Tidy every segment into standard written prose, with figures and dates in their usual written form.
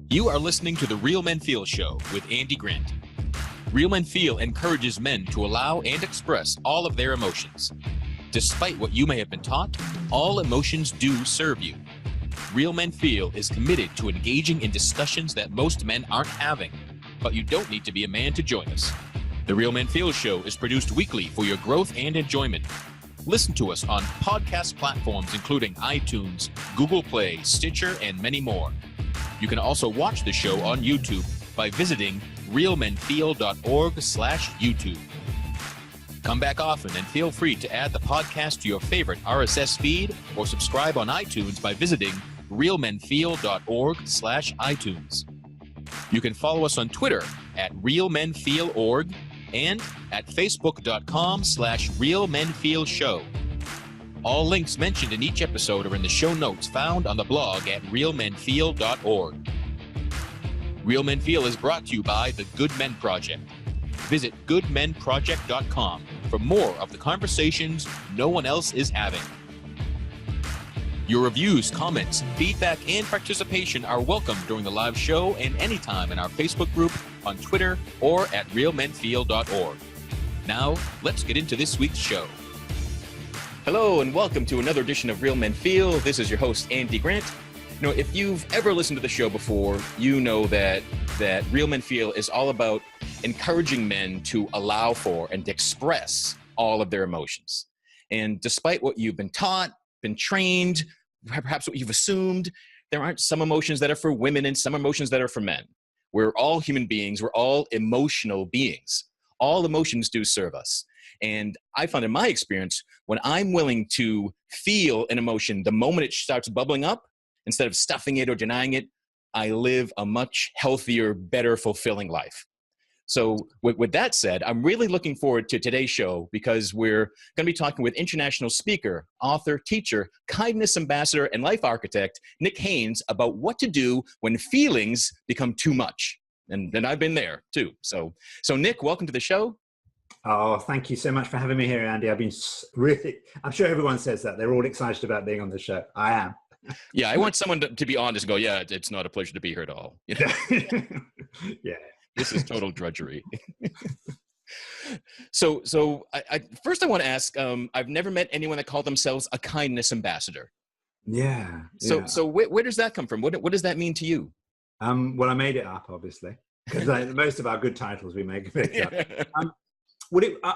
You are listening to the Real Men Feel Show with Andy Grant. Real Men Feel encourages men to allow and express all of their emotions. Despite what you may have been taught, all emotions do serve you. Real Men Feel is committed to engaging in discussions that most men aren't having, but you don't need to be a man to join us. The Real Men Feel Show is produced weekly for your growth and enjoyment. Listen to us on podcast platforms including iTunes, Google Play, Stitcher, and many more. You can also watch the show on YouTube by visiting realmenfeel.org/YouTube. Come back often and feel free to add the podcast to your favorite RSS feed or subscribe on iTunes by visiting realmenfeel.org/iTunes. You can follow us on Twitter at realmenfeelorg and at facebook.com/realmenfeelshow. All links mentioned in each episode are in the show notes found on the blog at realmenfeel.org. Real Men Feel is brought to you by the Good Men Project. Visit goodmenproject.com for more of the conversations no one else is having. Your reviews, comments, feedback, and participation are welcome during the live show and anytime in our Facebook group, on Twitter, or at realmenfeel.org. Now, let's get into this week's show. Hello, and welcome to another edition of Real Men Feel. This is your host, Andy Grant. You know, if you've ever listened to the show before, you know that Real Men Feel is all about encouraging men to allow for and to express all of their emotions. And despite what you've been taught, been trained, perhaps what you've assumed, there aren't some emotions that are for women and some emotions that are for men. We're all human beings. We're all emotional beings. All emotions do serve us. And I found in my experience, when I'm willing to feel an emotion the moment it starts bubbling up, instead of stuffing it or denying it, I live a much healthier, better, fulfilling life. So with that said, I'm really looking forward to today's show because we're going to be talking with international speaker, author, teacher, kindness ambassador, and life architect, Nick Haines, about what to do when feelings become too much. And I've been there too. So Nick, welcome to the show. Oh, thank you so much for having me here, Andy. I'm sure everyone says that. They're all excited about being on the show. I am. Yeah, I want someone to be honest and go, yeah, it's not a pleasure to be here at all. You know? Yeah. This is total drudgery. So first I want to ask, I've never met anyone that called themselves a kindness ambassador. Yeah. So where does that come from? What does that mean to you? Well, I made it up, obviously, because most of our good titles we make it up.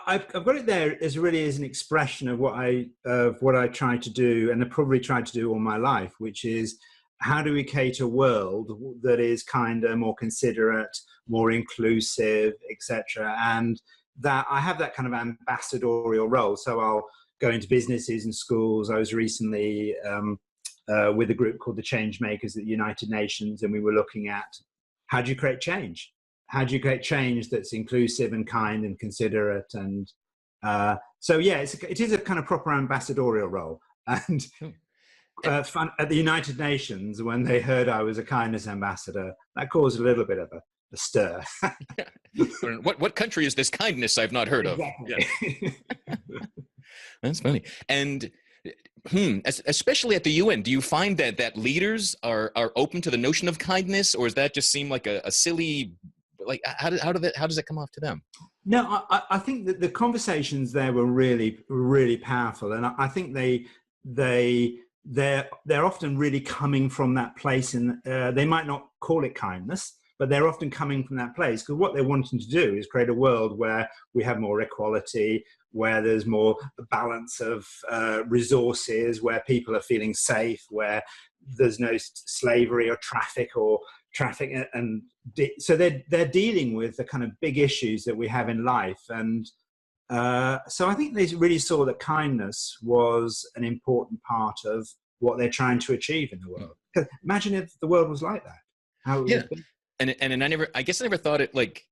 I've got it there as really as an expression of what I try to do, and I probably tried to do all my life, which is how do we create a world that is kinder, more considerate, more inclusive, etc. And that I have that kind of ambassadorial role. So I'll go into businesses and schools. I was recently with a group called the Change Makers at the United Nations, and we were looking at how do you create change? How do you create change that's inclusive and kind and considerate? And so, yeah, it is a kind of proper ambassadorial role. And fun, at the United Nations, when they heard I was a kindness ambassador, that caused a little bit of a stir. What country is this kindness I've not heard of? Exactly. Yeah. That's funny. And especially at the UN, do you find that leaders are open to the notion of kindness, or does that just seem like a silly? Like how does it come off to them? No, I think that the conversations there were really, really powerful, and I think they're often really coming from that place, and they might not call it kindness, but they're often coming from that place because what they're wanting to do is create a world where we have more equality, where there's more balance of resources, where people are feeling safe, where there's no slavery or traffic, and so they're dealing with the kind of big issues that we have in life. And so I think they really saw that kindness was an important part of what they're trying to achieve in the world. Imagine if the world was like that. How it would be. And I never thought it like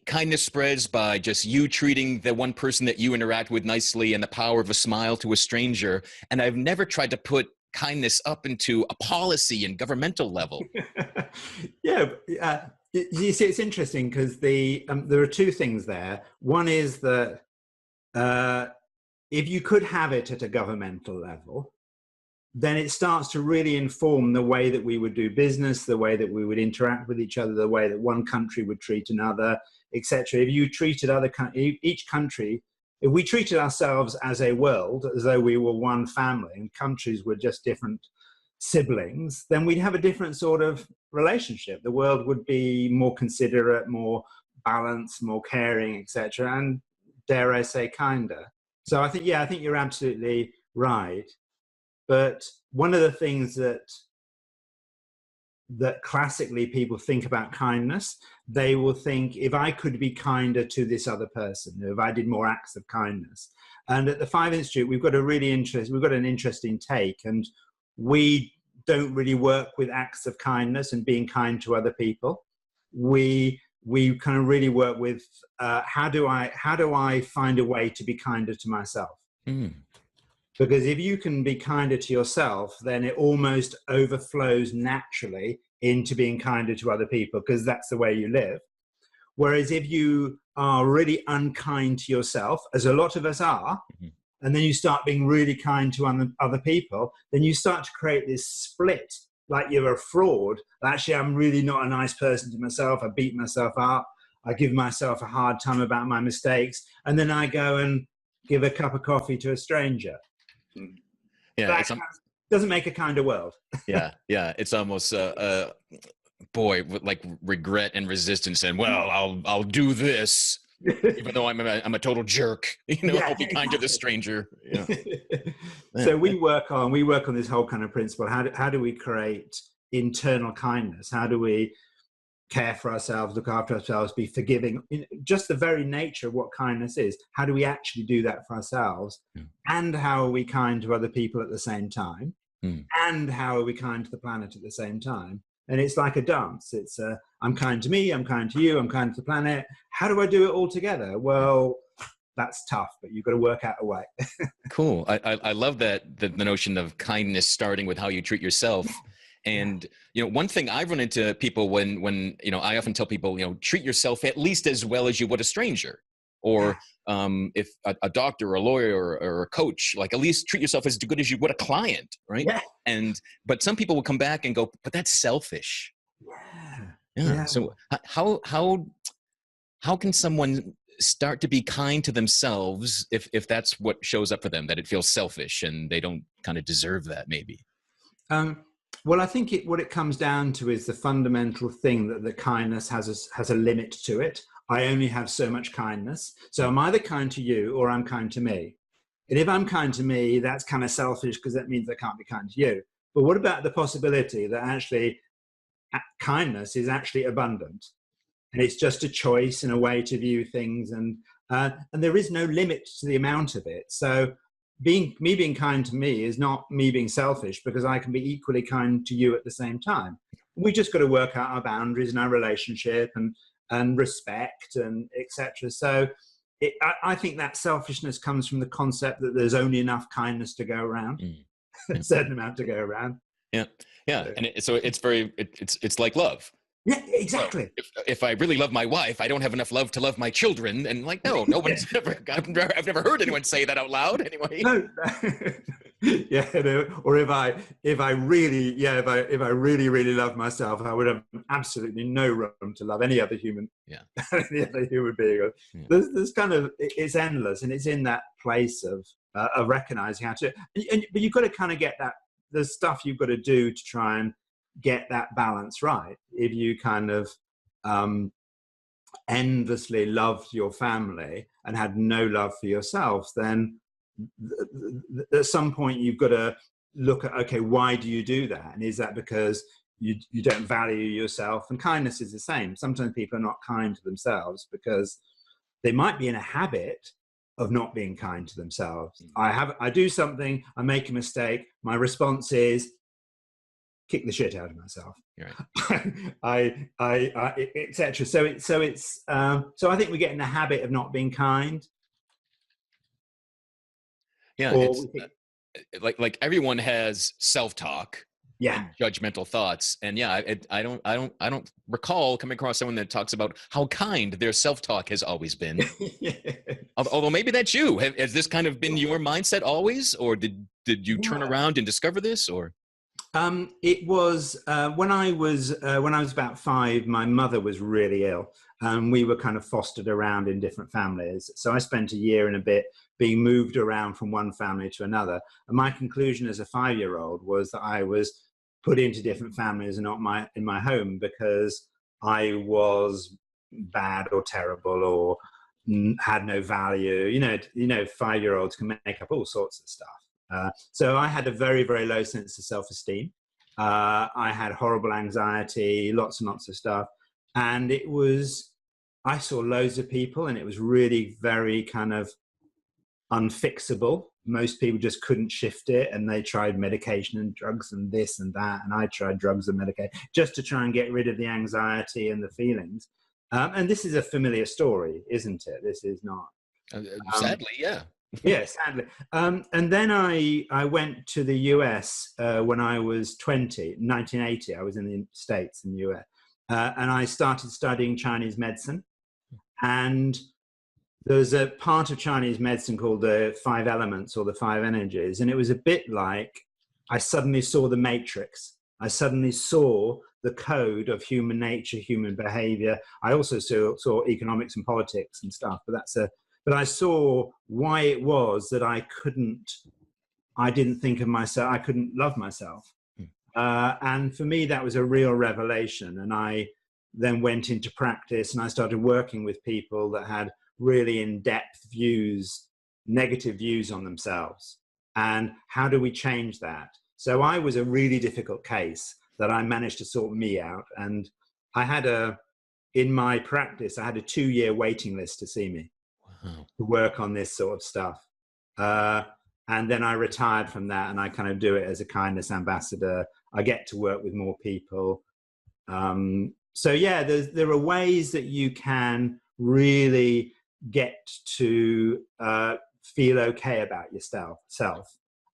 kindness spreads by just you treating the one person that you interact with nicely and the power of a smile to a stranger. And I've never tried to put kindness up into a policy and governmental level. Yeah. You see, it's interesting because there are two things there. One is that if you could have it at a governmental level, then it starts to really inform the way that we would do business, the way that we would interact with each other, the way that one country would treat another, etc. If you treated each country, if we treated ourselves as a world, as though we were one family and countries were just different siblings, then we'd have a different sort of relationship. The world would be more considerate, more balanced, more caring, etc. And dare I say, kinder. So I think you're absolutely right. But one of the things that classically people think about kindness, they will think, if I could be kinder to this other person, if I did more acts of kindness. And at the Five Institute, we've got an interesting take, and we don't really work with acts of kindness and being kind to other people. We kind of really work with how do I find a way to be kinder to myself? Mm. Because if you can be kinder to yourself, then it almost overflows naturally into being kinder to other people, because that's the way you live. Whereas if you are really unkind to yourself, as a lot of us are, mm-hmm. and then you start being really kind to other people, then you start to create this split, like you're a fraud. Actually, I'm really not a nice person to myself. I beat myself up. I give myself a hard time about my mistakes. And then I go and give a cup of coffee to a stranger. Yeah, that doesn't make a kinder world. yeah. It's almost with like regret and resistance, and I'll do this, even though I'm a total jerk. I'll be kind to the stranger. Yeah. So we work on this whole kind of principle. How do we create internal kindness? How do we care for ourselves, look after ourselves, be forgiving? Just the very nature of what kindness is. How do we actually do that for ourselves? Mm. And how are we kind to other people at the same time? Mm. And how are we kind to the planet at the same time? And it's like a dance. It's I'm kind to me, I'm kind to you, I'm kind to the planet. How do I do it all together? Well, that's tough, but you've got to work out a way. Cool. I love that the notion of kindness starting with how you treat yourself. And, one thing I've run into people when, I often tell people, treat yourself at least as well as you would a stranger, or if a doctor or a lawyer or a coach, like at least treat yourself as good as you would a client. Right. Yeah. But some people will come back and go, but that's selfish. Yeah. So how can someone start to be kind to themselves if that's what shows up for them, that it feels selfish and they don't kind of deserve that maybe? Well, I think what it comes down to is the fundamental thing that the kindness has a limit to it. I only have so much kindness. So I'm either kind to you or I'm kind to me. And if I'm kind to me, that's kind of selfish, because that means I can't be kind to you. But what about the possibility that actually kindness is actually abundant? And it's just a choice and a way to view things. And there is no limit to the amount of it. So being kind to me is not me being selfish, because I can be equally kind to you at the same time. We just got to work out our boundaries in our relationship and respect and etc. So I think that selfishness comes from the concept that there's only enough kindness to go around, a certain amount to go around. Yeah. And so it's like love. Yeah, exactly. Well, if I really love my wife, I don't have enough love to love my children. And like, no one's ever, I've never heard anyone say that out loud anyway. No. Yeah. Or if I really love myself, I would have absolutely no room to love any other human, any other human being. Yeah. There's kind of, it's endless, and it's in that place of recognizing how to, but you've got to kind of get that, there's stuff you've got to do to try and get that balance right. If you kind of endlessly loved your family and had no love for yourself, then at some point you've got to look at, okay, why do you do that? And is that because you don't value yourself? And kindness is the same. Sometimes people are not kind to themselves because they might be in a habit of not being kind to themselves. I do something, I make a mistake, my response is kick the shit out of myself. Right. Etc. So I think we get in the habit of not being kind. Yeah, it's like everyone has self-talk, Yeah. and judgmental thoughts. And yeah, I don't recall coming across someone that talks about how kind their self-talk has always been. Although maybe that's you. Has this kind of been your mindset always, or did you turn around and discover this, or? It was when I was about 5. My mother was really ill, and we were kind of fostered around in different families. So I spent a year and a bit being moved around from one family to another. And my conclusion as a 5-year-old was that I was put into different families and not in my home because I was bad or terrible or had no value. You know, 5-year-olds can make up all sorts of stuff. So I had a very, very low sense of self-esteem. I had horrible anxiety, lots and lots of stuff. And I saw loads of people, and it was really very kind of unfixable. Most people just couldn't shift it, and they tried medication and drugs and this and that. And I tried drugs and medication just to try and get rid of the anxiety and the feelings. And this is a familiar story, isn't it? This is not. Sadly, yeah. Yeah, sadly. And then I went to the US when I was 20, 1980. I was in the States, in the US. And I started studying Chinese medicine. And there's a part of Chinese medicine called the 5 elements or the 5 energies. And it was a bit like I suddenly saw the matrix. I suddenly saw the code of human nature, human behavior. I also saw economics and politics and stuff, but I saw why it was that I didn't think of myself, I couldn't love myself. And for me, that was a real revelation. And I then went into practice, and I started working with people that had really in-depth views, negative views on themselves. And how do we change that? So I was a really difficult case that I managed to sort me out. And in my practice, I had a 2-year waiting list to see me. Wow. To work on this sort of stuff. And then I retired from that, and I kind of do it as a kindness ambassador. I get to work with more people. So yeah, there are ways that you can really get to feel okay about yourself.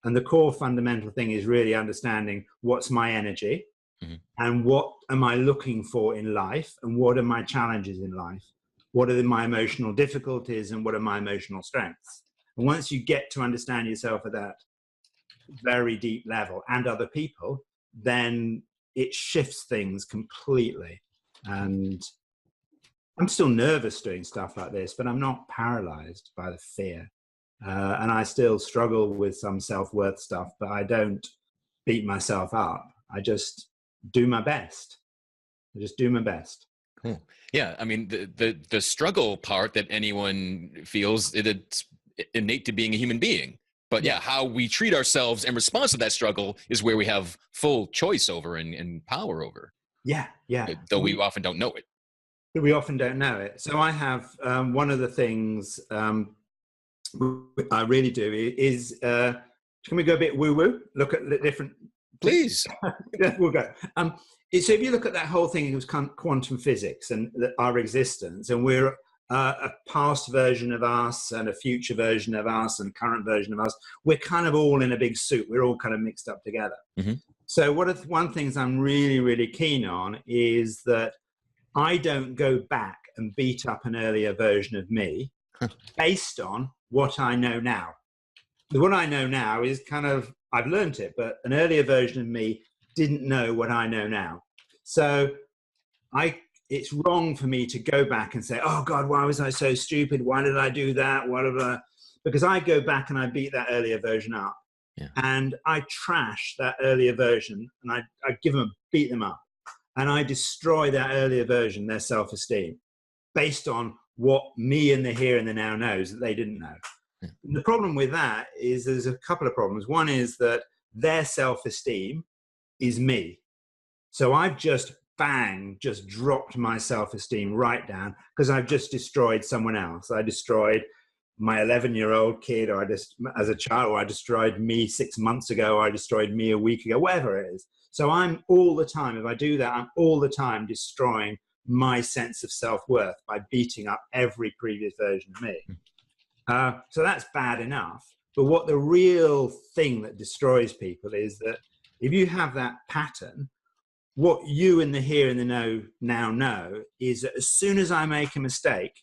And the core fundamental thing is really understanding what's my energy, and what am I looking for in life, and what are my challenges in life. What are my emotional difficulties, and what are my emotional strengths? And once you get to understand yourself at that very deep level and other people, then it shifts things completely. And I'm still nervous doing stuff like this, but I'm not paralyzed by the fear. And I still struggle with some self-worth stuff, but I don't beat myself up. I just do my best. Cool. Yeah, I mean, the struggle part that anyone feels, it's innate to being a human being. But yeah, how we treat ourselves in response to that struggle is where we have full choice over and power over. Yeah. Though we often don't know it. We often don't know it. So I have one of the things I really do is, can we go a bit woo-woo? Look at the different... Please. Yeah, we'll go. So if you look at that whole thing, it was quantum physics and our existence, and we're a past version of us and a future version of us and current version of us. We're kind of all in a big soup. We're all kind of mixed up together. So one things I'm really, really keen on is that I don't go back and beat up an earlier version of me based on what I know now. What I know now is kind of, I've learned it, but an earlier version of me didn't know what I know now. So it's wrong for me to go back and say, oh God, why was I so stupid? Why did I do that? Because I go back and I beat that earlier version up. Yeah. And I trash that earlier version, and I beat them up. And I destroy that earlier version, their self-esteem, based on what me in the here and the now knows that they didn't know. Yeah. The problem with that is there's a couple of problems. One is that their self-esteem is me. So I've just dropped my self-esteem right down because I've just destroyed someone else. I destroyed my 11-year-old kid, or as a child, or I destroyed me 6 months ago, or I destroyed me a week ago, whatever it is. So I'm all the time, if I do that, I'm all the time destroying my sense of self-worth by beating up every previous version of me. So that's bad enough. But what the real thing that destroys people is that if you have that pattern, what you in the here and the now know is that as soon as I make a mistake,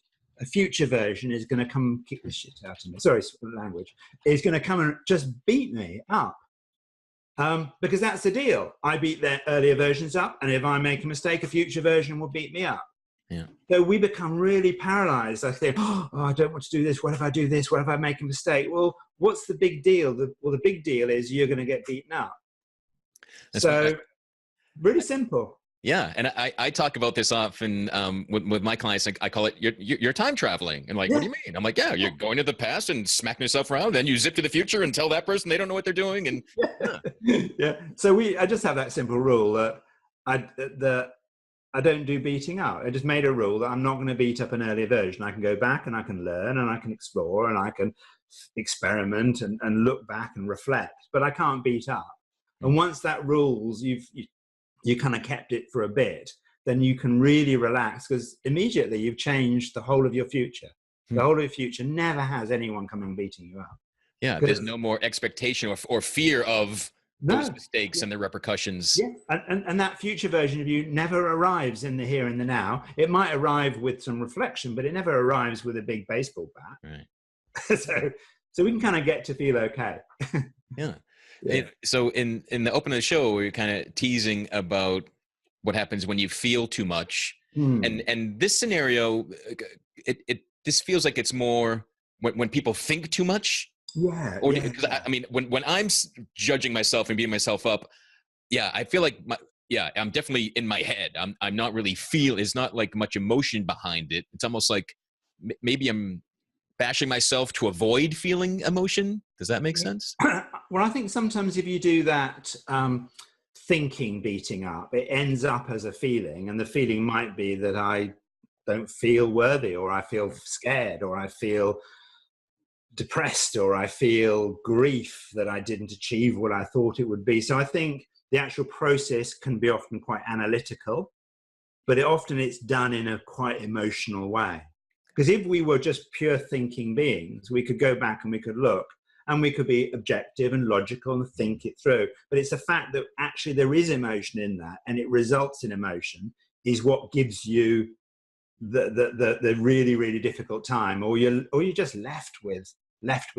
a future version is going to come and kick the shit out of me. Sorry, language. Is going to come and just beat me up. Because that's the deal. I beat their earlier versions up, and if I make a mistake, a future version will beat me up. Yeah. So we become really paralyzed. I think, oh, I don't want to do this. What if I do this? What if I make a mistake? Well, what's the big deal? The big deal is you're going to get beaten up. Really simple. Yeah, and I talk about this often with my clients. I call it you're time traveling, and like, what do you mean? I'm like, yeah, you're going to the past and smacking yourself around, then you zip to the future and tell that person they don't know what they're doing, and yeah. So I just have that simple rule that I don't do beating up. I just made a rule that I'm not going to beat up an earlier version. I can go back and I can learn and I can explore and I can experiment and look back and reflect, but I can't beat up. And once that rules, you kind of kept it for a bit, then you can really relax, because immediately you've changed the whole of your future. The whole of your future never has anyone coming beating you up. Yeah, there's no more expectation or fear of those mistakes and the repercussions. Yeah, and that future version of you never arrives in the here and the now. It might arrive with some reflection, but it never arrives with a big baseball bat. Right. So we can kind of get to feel okay. Yeah. So in the open of the show, we're kind of teasing about what happens when you feel too much, and this scenario, this feels like it's more when people think too much. Yeah. Or because I mean, when I'm judging myself and beating myself up, I feel like I'm definitely in my head. I'm not really it's not like much emotion behind it. It's almost like maybe I'm bashing myself to avoid feeling emotion. Does that make sense? Well, I think sometimes if you do that thinking beating up, it ends up as a feeling, and the feeling might be that I don't feel worthy, or I feel scared, or I feel depressed, or I feel grief that I didn't achieve what I thought it would be. So I think the actual process can be often quite analytical, but it's done in a quite emotional way. Because if we were just pure thinking beings, we could go back and we could look and we could be objective and logical and think it through. But it's the fact that actually there is emotion in that, and it results in emotion, is what gives you the really, really difficult time, or you're just left with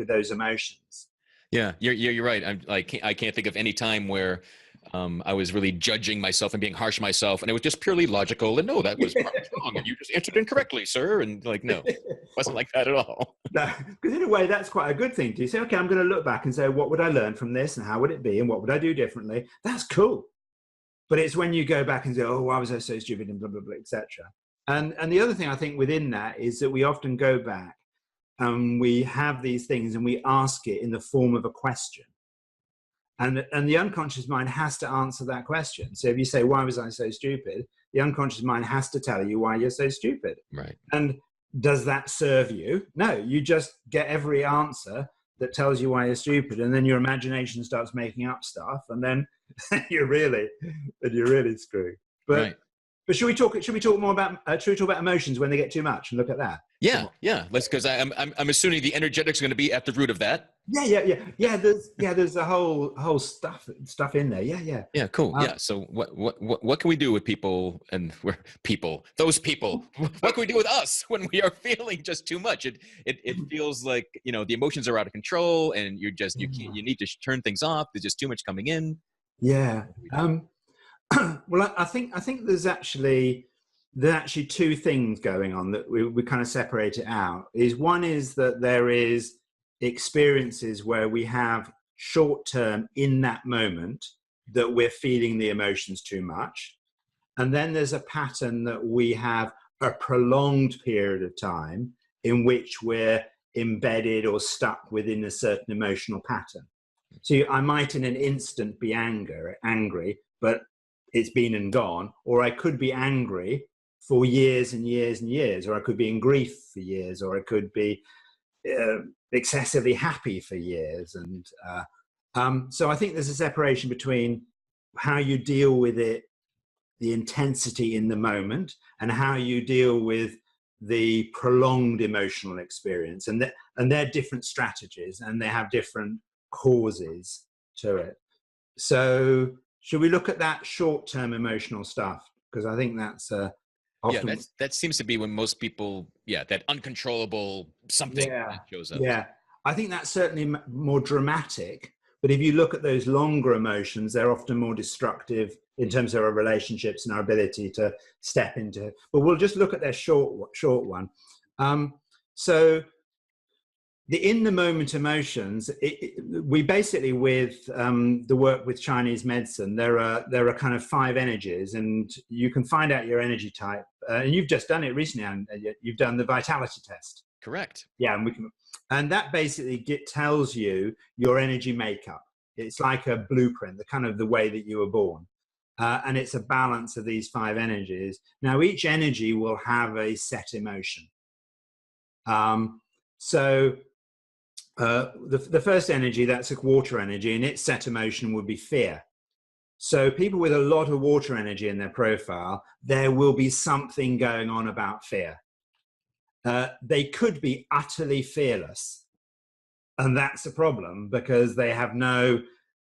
those emotions. Yeah, you're right. I can't think of any time where I was really judging myself and being harsh on myself, and it was just purely logical. And no, that was wrong, and you just answered incorrectly, sir. And like, no, it wasn't like that at all. No, because in a way, that's quite a good thing. Do you say, okay, I'm going to look back and say, what would I learn from this, and how would it be, and what would I do differently? That's cool. But it's when you go back and say, oh, why was I so stupid, and blah blah blah, etc. And the other thing I think within that is that we often go back and we have these things and we ask it in the form of a question. And the unconscious mind has to answer that question. So if you say, why was I so stupid? The unconscious mind has to tell you why you're so stupid. Right. And does that serve you? No, you just get every answer that tells you why you're stupid. And then your imagination starts making up stuff. And then you're really screwed. But, right. But should we talk more about emotions when they get too much, and look at that? Yeah. Let's, because I'm assuming the energetics are going to be at the root of that. Yeah. There's a whole stuff in there. Yeah. Cool. So what can we do with people, and those people? What can we do with us when we are feeling just too much? It feels like, the emotions are out of control, and you need to turn things off. There's just too much coming in. Yeah. Well, I think there's actually two things going on that we kind of separate it out. One is that there is experiences where we have short term in that moment that we're feeling the emotions too much. And then there's a pattern that we have a prolonged period of time in which we're embedded or stuck within a certain emotional pattern. So I might in an instant be angry, but it's been and gone, or I could be angry for years and years and years, or I could be in grief for years, or I could be excessively happy for years. And so I think there's a separation between how you deal with it, the intensity in the moment, and how you deal with the prolonged emotional experience. And they're different strategies, and they have different causes to it. So should we look at that short-term emotional stuff? Because I think that's often. Yeah, that seems to be when most people, that uncontrollable something Yeah, that shows up. yeah. I think that's certainly more dramatic. But if you look at those longer emotions, they're often more destructive in terms of our relationships and our ability to step into. But we'll just look at their short one. So the in the moment emotions, we basically, with the work with Chinese medicine, there are kind of 5 energies, and you can find out your energy type. And you've just done it recently, and you've done the vitality test. Correct. Yeah, and that basically tells you your energy makeup. It's like a blueprint, the kind of the way that you were born. And it's a balance of these 5 energies. Now, each energy will have a set emotion. So the first energy, that's a water energy, and its set emotion would be fear. So people with a lot of water energy in their profile, there will be something going on about fear. They could be utterly fearless. And that's a problem, because they have no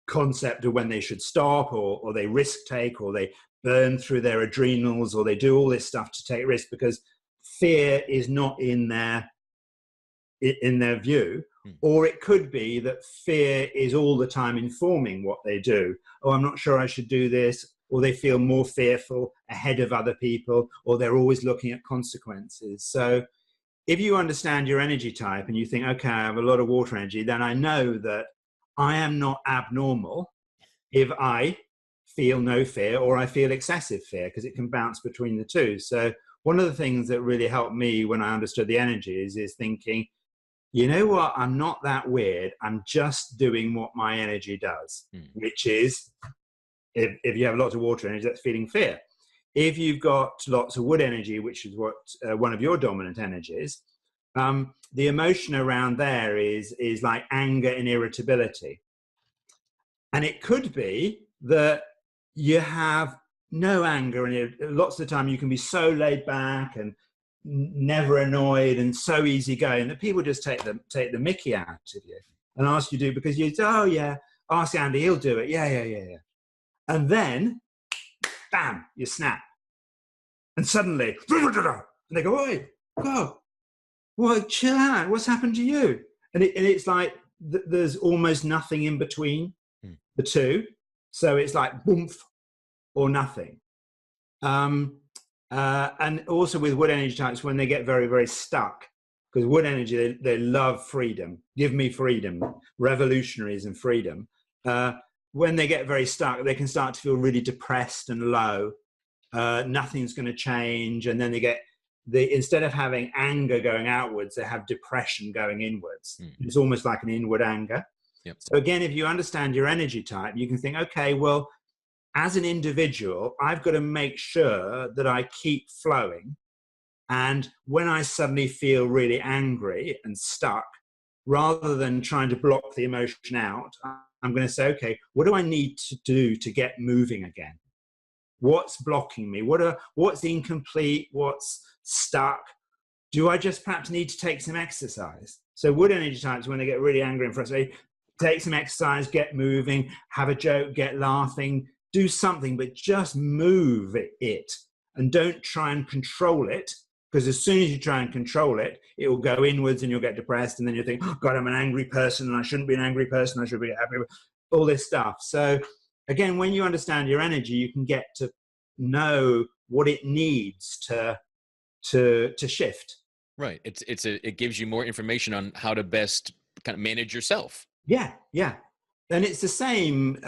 concept of when they should stop, or they risk take, or they burn through their adrenals, or they do all this stuff to take risks because fear is not in their view. Or it could be that fear is all the time informing what they do. Oh, I'm not sure I should do this. Or they feel more fearful ahead of other people, or they're always looking at consequences. So if you understand your energy type and you think, okay, I have a lot of water energy, then I know that I am not abnormal if I feel no fear or I feel excessive fear, because it can bounce between the two. So one of the things that really helped me when I understood the energies is thinking, you know what, I'm not that weird. I'm just doing what my energy does, which is, if you have lots of water energy, that's feeling fear. If you've got lots of wood energy, which is what one of your dominant energies, the emotion around there is like anger and irritability. And it could be that you have no anger, and lots of the time you can be so laid back and never annoyed and so easygoing that people just take the mickey out of you and ask you to do, because you say, oh yeah, ask Andy, he'll do it. Yeah. And then, bam, you snap. And suddenly, and they go, oi, go, well, chill out. What's happened to you? And it's like there's almost nothing in between the two. So it's like boomf or nothing. And also with wood energy types, when they get very, very stuck, because wood energy, they love freedom. Give me freedom, revolutionaries and freedom. When they get very stuck, they can start to feel really depressed and low. Nothing's going to change. And then instead of having anger going outwards, they have depression going inwards. It's almost like an inward anger. Yep. So again, if you understand your energy type, you can think, okay, well, as an individual, I've got to make sure that I keep flowing. And when I suddenly feel really angry and stuck, rather than trying to block the emotion out, I'm going to say, okay, what do I need to do to get moving again? What's blocking me? What's incomplete? What's stuck? Do I just perhaps need to take some exercise? So wood energy types, when they get really angry and frustrated, take some exercise, get moving, have a joke, get laughing, do something, but just move it and don't try and control it. Because as soon as you try and control it, it will go inwards and you'll get depressed. And then you'll think, oh, God, I'm an angry person and I shouldn't be an angry person. I should be happy with all this stuff. So again, when you understand your energy, you can get to know what it needs to shift. Right. It gives you more information on how to best kind of manage yourself. Yeah. And it's the same.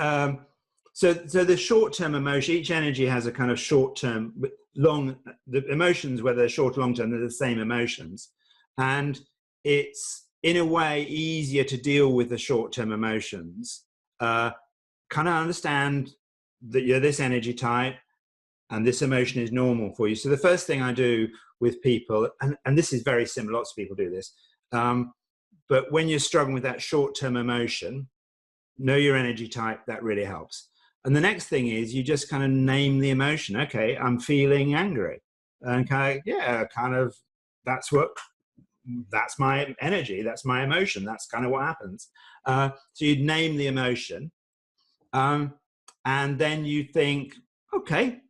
So the short-term emotion, each energy has a kind of short-term, the emotions, whether they're short or long-term, they're the same emotions. And it's, in a way, easier to deal with the short-term emotions. Kind of understand that you're this energy type and this emotion is normal for you. So the first thing I do with people, and this is very similar, lots of people do this, but when you're struggling with that short-term emotion, know your energy type, that really helps. And the next thing is you just kind of name the emotion. Okay, I'm feeling angry. And that's my energy, that's my emotion, that's kind of what happens. So you'd name the emotion. And then you think, okay,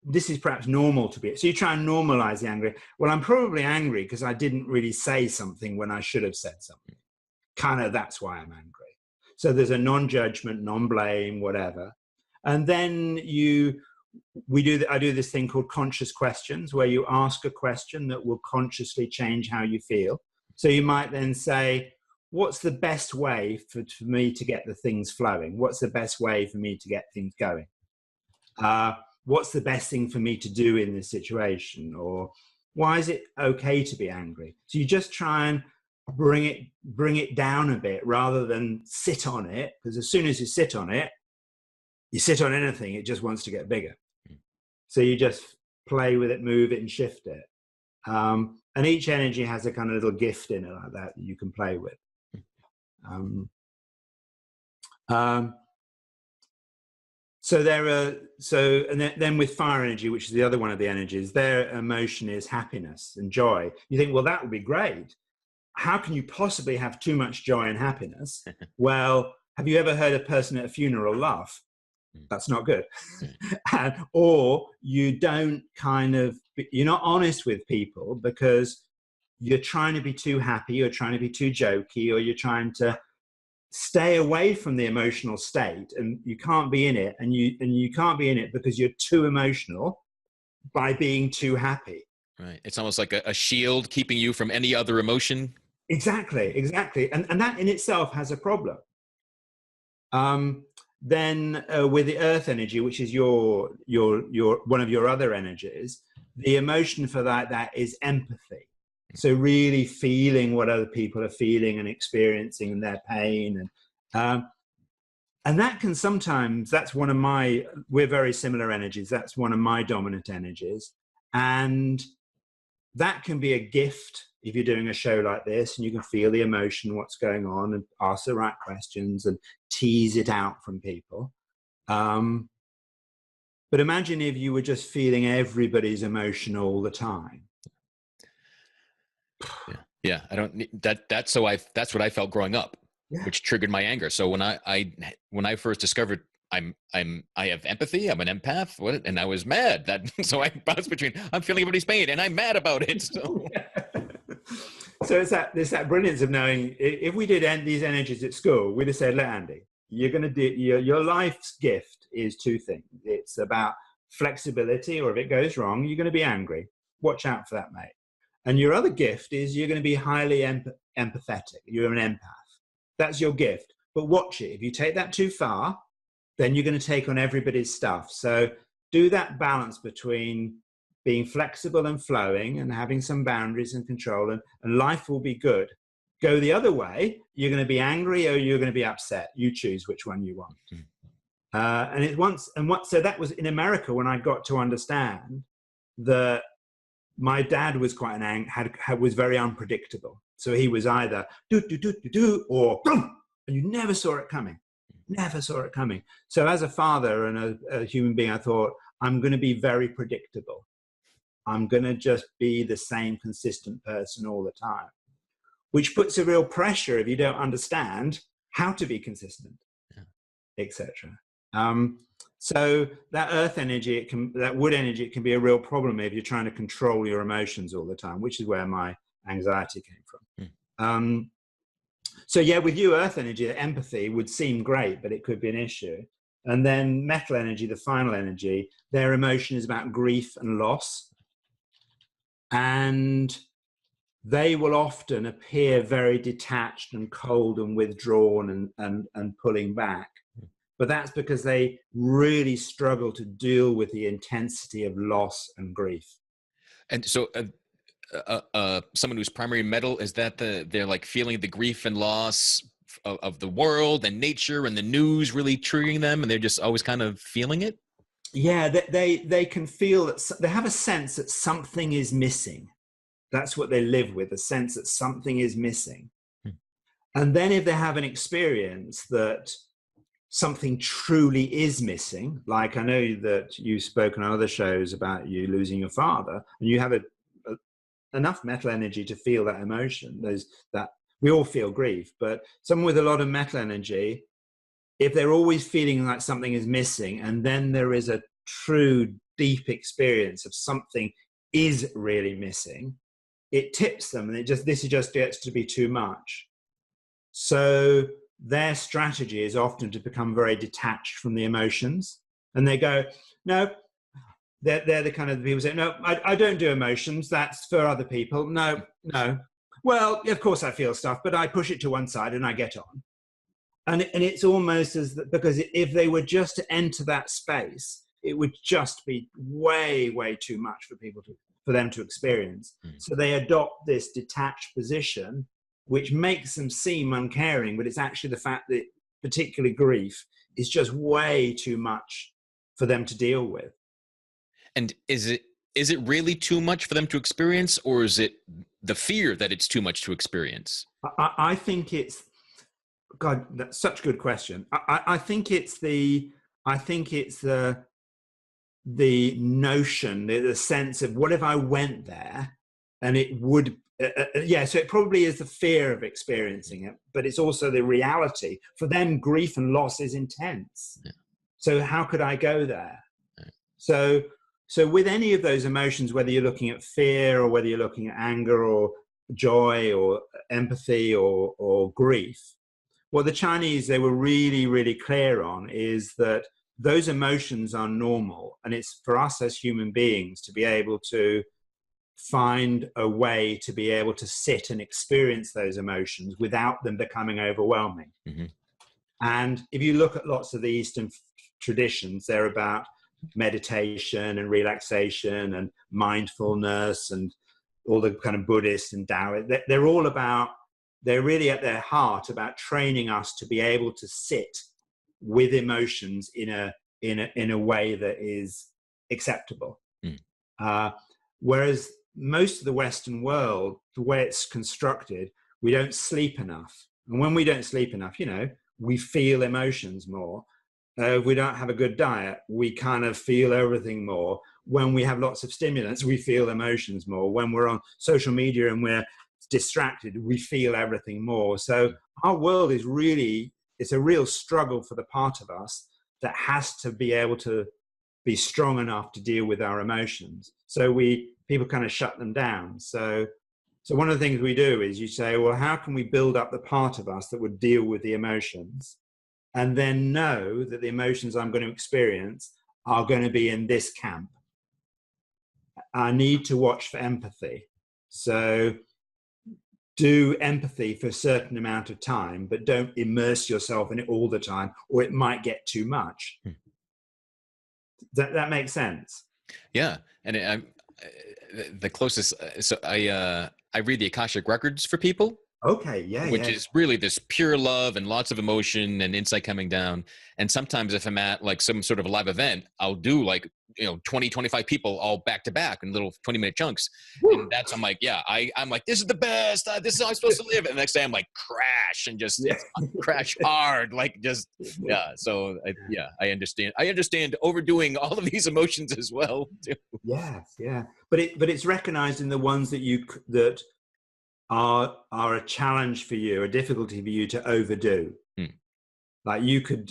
this is perhaps normal to be. So you try and normalize the angry. Well, I'm probably angry because I didn't really say something when I should have said something. Kind of, that's why I'm angry. So there's a non-judgment, non-blame, whatever. And then I do this thing called conscious questions, where you ask a question that will consciously change how you feel. So you might then say, what's the best way for me to get the things flowing? What's the best way for me to get things going? What's the best thing for me to do in this situation? Or why is it okay to be angry? So you just try and bring it down a bit rather than sit on it, because as soon as you sit on anything, it just wants to get bigger. So you just play with it, move it and shift it. And each energy has a kind of little gift in it like that you can play with. Then with fire energy, which is the other one of the energies, their emotion is happiness and joy. You think, well, that would be great. How can you possibly have too much joy and happiness? Well, have you ever heard a person at a funeral laugh? That's not good. Or you're not honest with people because you're trying to be too happy, you're trying to be too jokey, or you're trying to stay away from the emotional state, and you can't be in it, and you can't be in it because you're too emotional by being too happy. Right. It's almost like a shield keeping you from any other emotion. Exactly. And that in itself has a problem. Then with the earth energy, which is your one of your other energies, the emotion for that is empathy. So really feeling what other people are feeling and experiencing and their pain. And that can sometimes, we're very similar energies. That's one of my dominant energies. And that can be a gift if you're doing a show like this and you can feel the emotion, what's going on, and ask the right questions and tease it out from people. But imagine if you were just feeling everybody's emotion all the time. Yeah. I don't need that. That's what I felt growing up, which triggered my anger. So when I first discovered I have empathy, I'm an empath, and I was mad so I bounced between, I'm feeling everybody's pain and I'm mad about it. So. So it's that brilliance of knowing, if we did these energies at school, we'd have said, look, Andy, you're going to do your life's gift is two things. It's about flexibility, or if it goes wrong, you're going to be angry. Watch out for that, mate. And your other gift is you're going to be highly empathetic. You're an empath. That's your gift. But watch it. If you take that too far, then you're going to take on everybody's stuff. So do that balance between being flexible and flowing and having some boundaries and control, and life will be good. Go the other way, you're going to be angry or you're going to be upset. You choose which one you want. So that was in America when I got to understand that my dad was quite was very unpredictable. So he was either do or boom, and you never saw it coming. Never saw it coming. So as a father and a human being, I thought, I'm going to be very predictable. I'm going to just be the same consistent person all the time, which puts a real pressure if you don't understand how to be consistent, etc. So that earth energy, that wood energy, it can be a real problem if you're trying to control your emotions all the time, which is where my anxiety came from. So yeah, with you, earth energy, empathy would seem great, but it could be an issue. And then metal energy, the final energy, their emotion is about grief and loss. And they will often appear very detached and cold and withdrawn and pulling back. But that's because they really struggle to deal with the intensity of loss and grief. And so someone who's primary metal, is that they're like feeling the grief and loss of the world and nature and the news really triggering them, and they're just always kind of feeling it? Yeah, they can feel that they have a sense that something is missing. That's what they live with, a sense that something is missing. And then if they have an experience that something truly is missing, like I know that you've spoken on other shows about you losing your father, and you have enough metal energy to feel that emotion. That we all feel grief, but someone with a lot of metal energy, if they're always feeling like something is missing, and then there is a true deep experience of something is really missing, it tips them, and this just gets to be too much. So their strategy is often to become very detached from the emotions, and they go, no, they're the kind of people who say, no, I don't do emotions. That's for other people. No. Well, of course I feel stuff, but I push it to one side and I get on. And it's almost as that, because if they were just to enter that space, it would just be way, way too much for them to experience. So they adopt this detached position, which makes them seem uncaring, but it's actually the fact that particularly grief is just way too much for them to deal with. And is it really too much for them to experience, or is it the fear that it's too much to experience? I think it's, God, that's such a good question. I think it's the notion, the sense of, what if I went there and it would, so it probably is the fear of experiencing it, but it's also the reality. For them, grief and loss is intense. Yeah. So how could I go there? Yeah. So with any of those emotions, whether you're looking at fear or whether you're looking at anger or joy or empathy or grief, what the Chinese, they were really, really clear on is that those emotions are normal. And it's for us as human beings to be able to find a way to be able to sit and experience those emotions without them becoming overwhelming. Mm-hmm. And if you look at lots of the Eastern traditions, they're about meditation and relaxation and mindfulness and all the kind of Buddhist and Taoist. They're all about, they're really at their heart about training us to be able to sit with emotions in a way that is acceptable. Whereas most of the Western world, the way it's constructed, we don't sleep enough. And when we don't sleep enough, we feel emotions more. If we don't have a good diet, we kind of feel everything more. When we have lots of stimulants, we feel emotions more. When we're on social media and we're distracted, we feel everything more. So our world is really, it's a real struggle for the part of us that has to be able to be strong enough to deal with our emotions. So people kind of shut them down. So one of the things we do is you say, well, how can we build up the part of us that would deal with the emotions, and then know that the emotions I'm going to experience are going to be in this camp? I need to watch for empathy. So do empathy for a certain amount of time, but don't immerse yourself in it all the time, or it might get too much. That makes sense. Yeah. And the closest, so I read the Akashic Records for people. Okay, yeah, which is really this pure love and lots of emotion and insight coming down. And sometimes if I'm at like some sort of a live event, I'll do like, 20, 25 people all back to back in little 20-minute chunks. Woo. And I'm like, I'm like, this is the best. This is how I'm supposed to live. And the next day I'm like, crash and just crash hard. Like just, yeah. So I understand. I understand overdoing all of these emotions as well too. Yes. Yeah. But it's recognized in the ones that are a challenge for you, a difficulty for you to overdo. Like you could,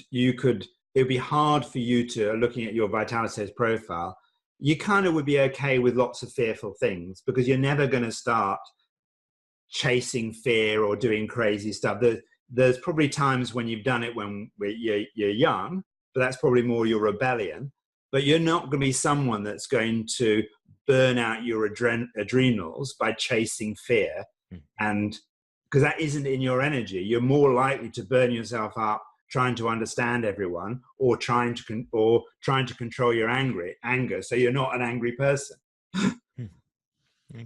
it would be hard for you to, looking at your Vitality profile, you kind of would be okay with lots of fearful things because you're never going to start chasing fear or doing crazy stuff. There's probably times when you've done it when you're young, but that's probably more your rebellion. But you're not going to be someone that's going to burn out your adrenals by chasing fear. And because that isn't in your energy, you're more likely to burn yourself up trying to understand everyone or trying to control your anger, so you're not an angry person.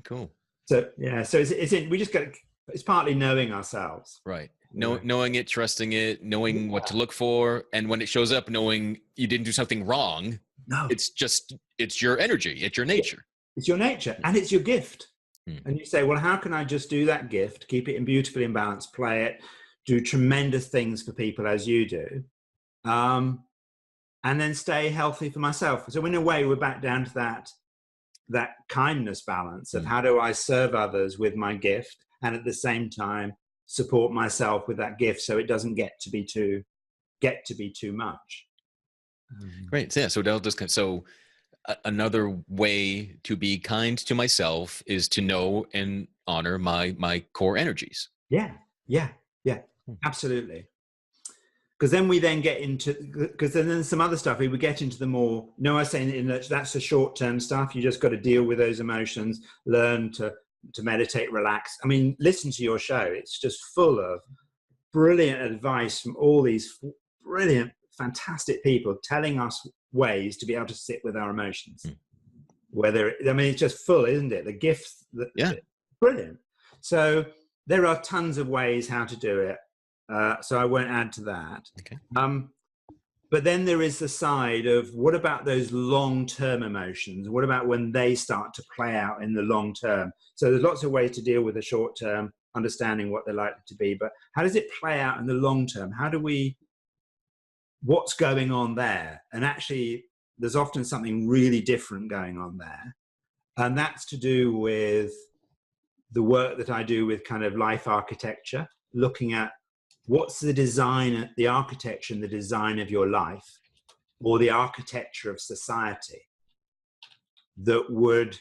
Cool. So it's partly knowing ourselves, right? Knowing it, trusting it, knowing what to look for, and when it shows up, knowing you didn't do something wrong. No, it's your energy, it's your nature. It's your nature, and it's your gift. And you say, well, how can I just do that gift, keep it in beautifully in balance, play it, do tremendous things for people as you do, and then stay healthy for myself. So in a way, we're back down to that kindness balance of how do I serve others with my gift and at the same time support myself with that gift so it doesn't get to be too get to be too much. Great. Yeah. So they'll just another way to be kind to myself is to know and honor my core energies. Yeah, absolutely. Because then we then get into, because then some other stuff, we would get into the more, no, I was saying that's the short-term stuff. You just got to deal with those emotions, learn to meditate, relax. I mean, listen to your show. It's just full of brilliant advice from all these brilliant, fantastic people telling us ways to be able to sit with our emotions. It's just full, isn't it? The gifts, brilliant. So there are tons of ways how to do it. So I won't add to that. Okay. But then there is the side of, what about those long-term emotions? What about when they start to play out in the long term? So there's lots of ways to deal with the short term, understanding what they're likely to be, but how does it play out in the long term? What's going on there? And actually, there's often something really different going on there. And that's to do with the work that I do with kind of life architecture, looking at what's the design, the architecture and the design of your life, or the architecture of society, that would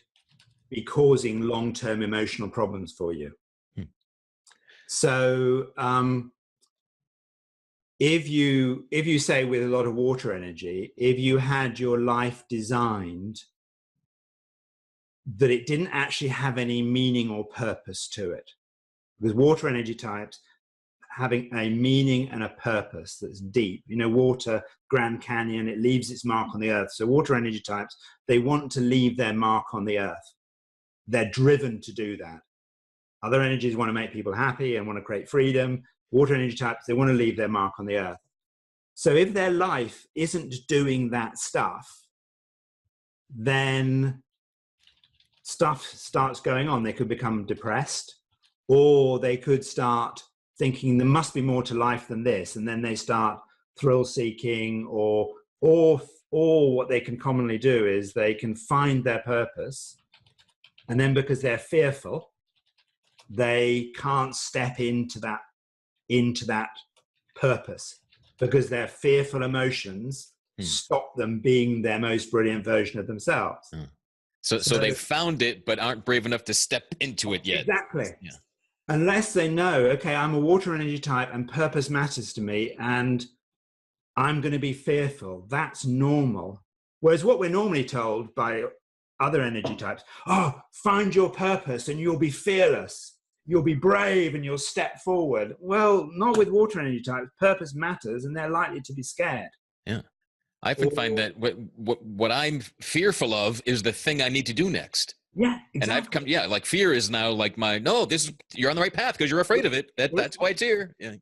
be causing long-term emotional problems for you. So if you say, with a lot of water energy, if you had your life designed that it didn't actually have any meaning or purpose to it, because water energy types having a meaning and a purpose that's deep. Water, Grand Canyon, it leaves its mark on the earth. So water energy types, they want to leave their mark on the earth. They're driven to do that. Other energies want to make people happy and want to create freedom. Water energy types, they want to leave their mark on the earth. So if their life isn't doing that stuff, then stuff starts going on. They could become depressed, or they could start thinking there must be more to life than this, and then they start thrill seeking, or what they can commonly do is they can find their purpose, and then because they're fearful, they can't step into that purpose, because their fearful emotions stop them being their most brilliant version of themselves. So they've found it but aren't brave enough to step into it yet. Exactly. Yeah. Unless they know, okay, I'm a water energy type and purpose matters to me, and I'm going to be fearful. That's normal. Whereas what we're normally told by other energy types, find your purpose and you'll be fearless. You'll be brave and you'll step forward. Well, not with water energy types. Purpose matters, and they're likely to be scared. Yeah. I often find that what I'm fearful of is the thing I need to do next. Yeah, exactly. And I've come, you're on the right path because you're afraid of it. That's why it's here. Yeah.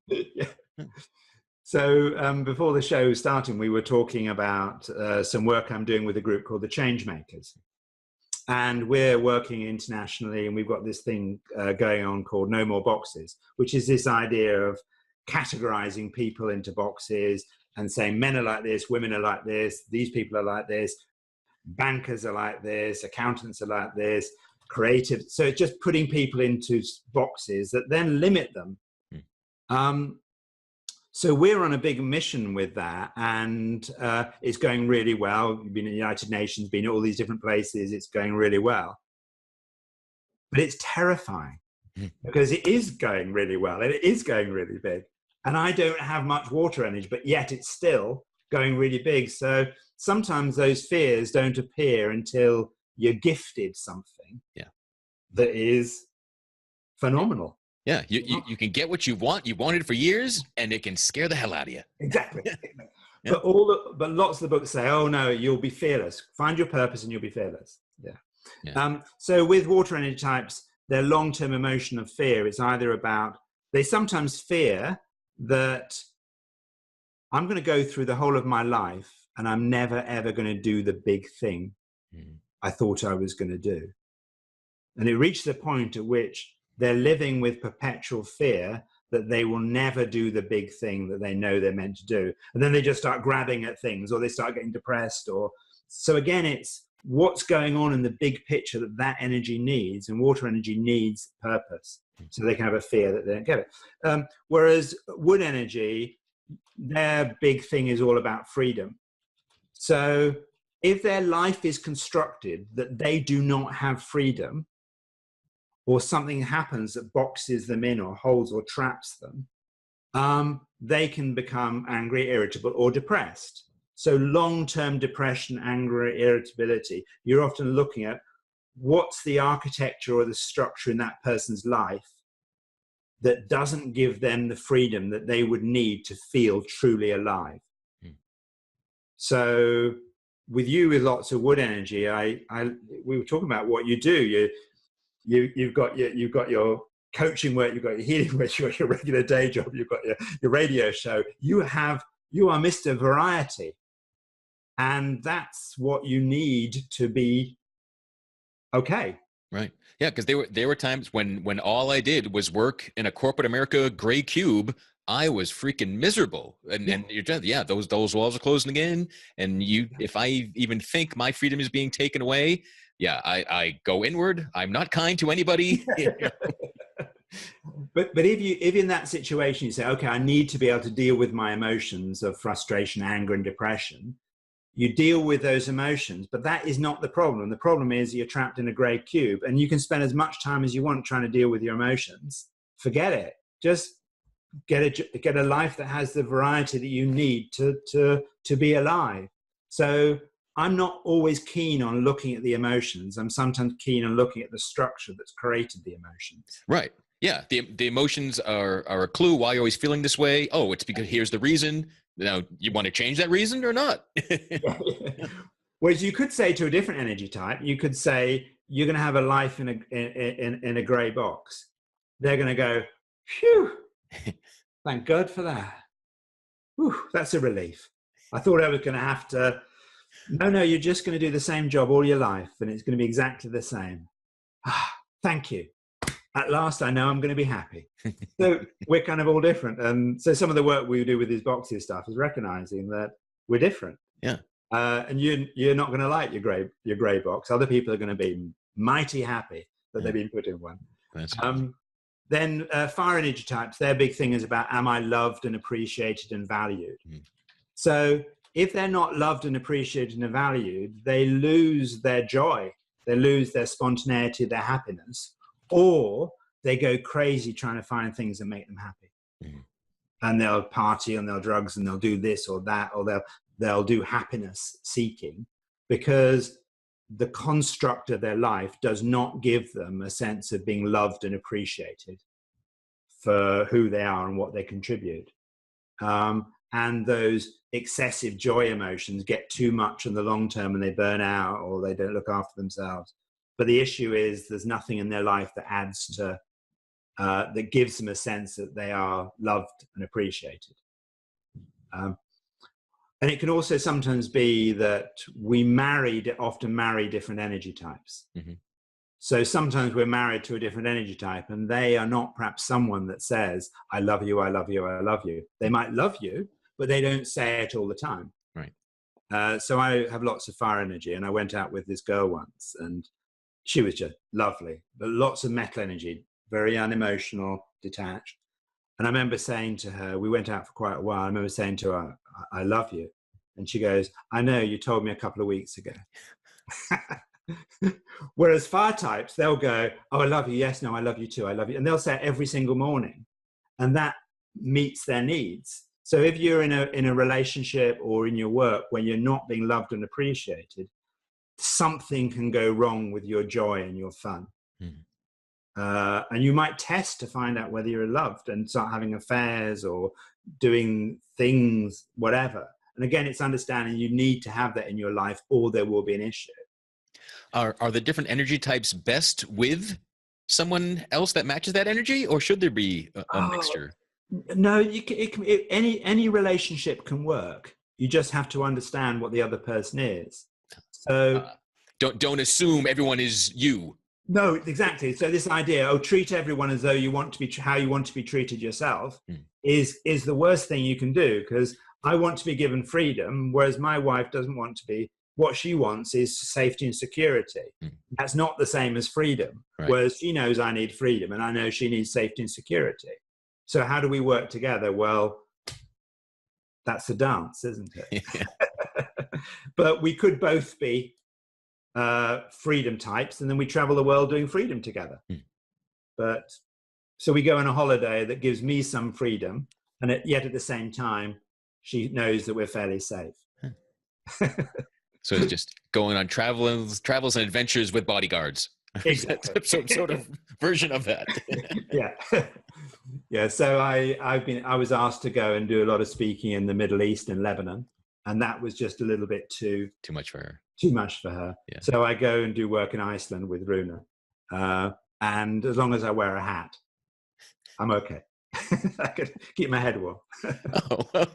So before the show started, we were talking about some work I'm doing with a group called the Changemakers. And we're working internationally, and we've got this thing going on called No More Boxes, which is this idea of categorizing people into boxes and saying men are like this, women are like this, these people are like this, bankers are like this, accountants are like this, creative. So it's just putting people into boxes that then limit them. So we're on a big mission with that, and it's going really well. We've been in the United Nations, been at all these different places. It's going really well. But it's terrifying because it is going really well, and it is going really big. And I don't have much water energy, but yet it's still going really big. So sometimes those fears don't appear until you're gifted something that is phenomenal. Yeah, you can get what you want. You wanted it for years, and it can scare the hell out of you. Exactly. But lots of the books say, "Oh no, you'll be fearless. Find your purpose, and you'll be fearless." Yeah. So with water energy types, their long-term emotion of fear is either about, they sometimes fear that I'm going to go through the whole of my life, and I'm never ever going to do the big thing I thought I was going to do, and it reaches a point at which they're living with perpetual fear that they will never do the big thing that they know they're meant to do. And then they just start grabbing at things, or they start getting depressed. So again, it's what's going on in the big picture that energy needs, and water energy needs purpose. So they can have a fear that they don't get it. Whereas wood energy, their big thing is all about freedom. So if their life is constructed that they do not have freedom, or something happens that boxes them in or holds or traps them, they can become angry, irritable, or depressed. So long-term depression, anger, irritability, you're often looking at what's the architecture or the structure in that person's life that doesn't give them the freedom that they would need to feel truly alive. So with you, with lots of wood energy, we were talking about what you do. You've got your coaching work, you've got your healing work, you've got your regular day job, you've got your radio show. You are Mr. Variety, and that's what you need to be okay. Right. Yeah, because there were times when all I did was work in a corporate America gray cube. I was freaking miserable, and you're just, those walls are closing again. And if I even think my freedom is being taken away, I go inward. I'm not kind to anybody. But if in that situation you say, okay, I need to be able to deal with my emotions of frustration, anger, and depression, you deal with those emotions, but that is not the problem. The problem is you're trapped in a gray cube, and you can spend as much time as you want trying to deal with your emotions. Forget it. Just get a life that has the variety that you need to be alive. So I'm not always keen on looking at the emotions. I'm sometimes keen on looking at the structure that's created the emotions. Right. Yeah. The emotions are a clue why you're always feeling this way. Oh, it's because here's the reason. Now, you want to change that reason or not? Whereas you could say to a different energy type, you could say, you're going to have a life in a gray box. They're going to go, phew, thank God for that. Whew, that's a relief. I thought I was going to have to. No, you're just going to do the same job all your life, and it's going to be exactly the same. Thank you. At last, I know I'm going to be happy. So we're kind of all different. And so some of the work we do with these boxes stuff is recognizing that we're different. Yeah. And you're not going to like your gray box. Other people are going to be mighty happy that they've been put in one. Then fire energy types, their big thing is about, am I loved and appreciated and valued? So if they're not loved and appreciated and valued, they lose their joy. They lose their spontaneity, their happiness, or they go crazy trying to find things that make them happy. And they'll party and they'll drugs and they'll do this or that, or they'll do happiness seeking, because the construct of their life does not give them a sense of being loved and appreciated for who they are and what they contribute. And those excessive joy emotions get too much in the long term and they burn out, or they don't look after themselves. But the issue is there's nothing in their life that adds to, that gives them a sense that they are loved and appreciated. And it can also sometimes be that we often marry different energy types. So sometimes we're married to a different energy type, and they are not perhaps someone that says, I love you, I love you, I love you. They might love you, but they don't say it all the time. Right. So I have lots of fire energy, and I went out with this girl once, and she was just lovely, but lots of metal energy, very unemotional, detached. And I remember saying to her, we went out for quite a while, I remember saying to her, I love you. And she goes, I know, you told me a couple of weeks ago. Whereas fire types, they'll go, oh, I love you. Yes, no, I love you too. I love you. And they'll say it every single morning. And that meets their needs. So if you're in a relationship or in your work when you're not being loved and appreciated, something can go wrong with your joy and your fun. And you might test to find out whether you're loved and start having affairs or doing things, whatever. And again, it's understanding you need to have that in your life, or there will be an issue. Are the different energy types best with someone else that matches that energy, or should there be a mixture? No, any relationship can work. You just have to understand what the other person is. So don't assume everyone is you. No, exactly. So this idea, treat everyone as though you want to be how you want to be treated yourself, is the worst thing you can do, because I want to be given freedom, whereas my wife doesn't want to be. What she wants is safety and security. That's not the same as freedom. Right. Whereas she knows I need freedom, and I know she needs safety and security. So how do we work together? Well, That's a dance, isn't it? Yeah. But we could both be freedom types, and then we travel the world doing freedom together. But so we go on a holiday that gives me some freedom, and yet at the same time, she knows that we're fairly safe. So it's just going on travels and adventures with bodyguards. Exactly. Some sort of version of that. Yeah. Yeah. So I was asked to go and do a lot of speaking in the Middle East and Lebanon, and that was just a little bit too much for her. Too much for her. Yeah. So I go and do work in Iceland with Runa, and as long as I wear a hat, I'm okay. I can keep my head warm. Oh.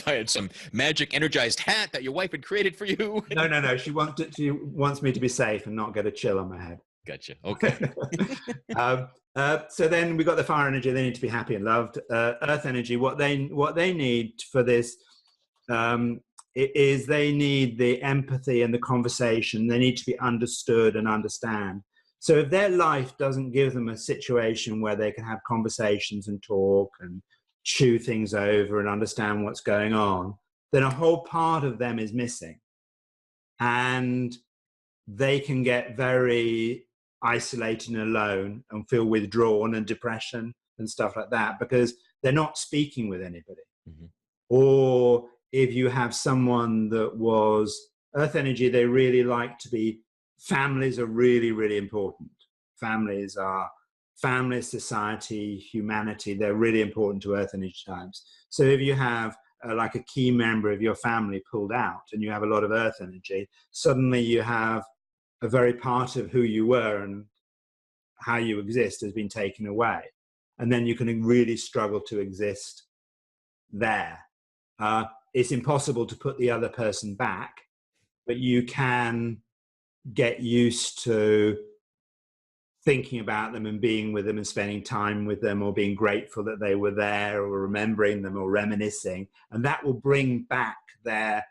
I had some magic energized hat that your wife had created for you. No. She wants me to be safe and not get a chill on my head. Gotcha. Okay. So then we got the fire energy. They need to be happy and loved. Earth energy. What they need for this is they need the empathy and the conversation. They need to be understood and understand. So if their life doesn't give them a situation where they can have conversations and talk and chew things over and understand what's going on, then a whole part of them is missing. And they can get very isolated and alone and feel withdrawn and depression and stuff like that because they're not speaking with anybody. Mm-hmm. Or if you have someone that was earth energy, they really like to be, families are really, really important. Families, society, humanity, they're really important to earth energy types. So if you have like a key member of your family pulled out and you have a lot of earth energy, suddenly you have a very part of who you were and how you exist has been taken away. And then you can really struggle to exist there. It's impossible to put the other person back, but you can get used to thinking about them and being with them and spending time with them or being grateful that they were there or remembering them or reminiscing. And that will bring back their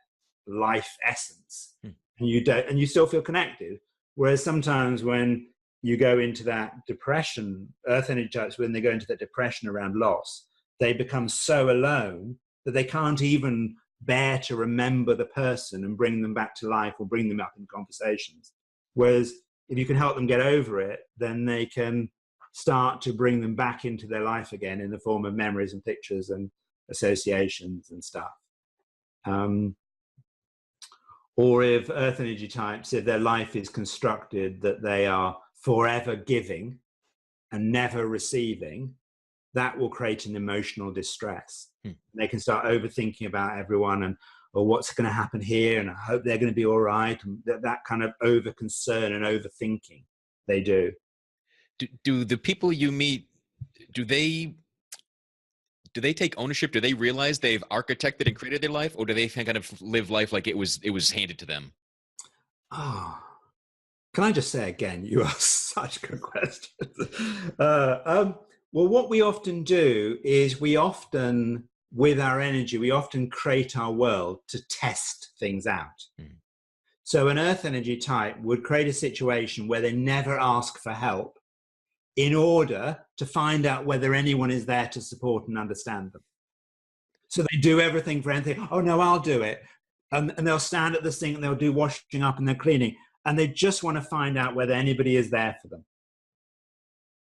life essence. And you still feel connected. Whereas sometimes when you go into that depression, earth energy types, when they go into that depression around loss, they become so alone that they can't even bear to remember the person and bring them back to life or bring them up in conversations. Whereas if you can help them get over it, then they can start to bring them back into their life again in the form of memories and pictures and associations and stuff. Or if earth energy types, if their life is constructed that they are forever giving and never receiving, that will create an emotional distress. They can start overthinking about everyone and, or what's going to happen here, and I hope they're going to be all right. And that kind of over concern and overthinking they do. Do the people you meet, do they take ownership? Do they realize they've architected and created their life, or do they kind of live life like it was handed to them? Oh, can I just say again, you ask such good questions. Well, what we often do is with our energy, we often create our world to test things out. So an earth energy type would create a situation where they never ask for help in order to find out whether anyone is there to support and understand them. So they do everything for anything. Oh no, I'll do it. And they'll stand at the sink and they'll do washing up and they're cleaning. And they just want to find out whether anybody is there for them.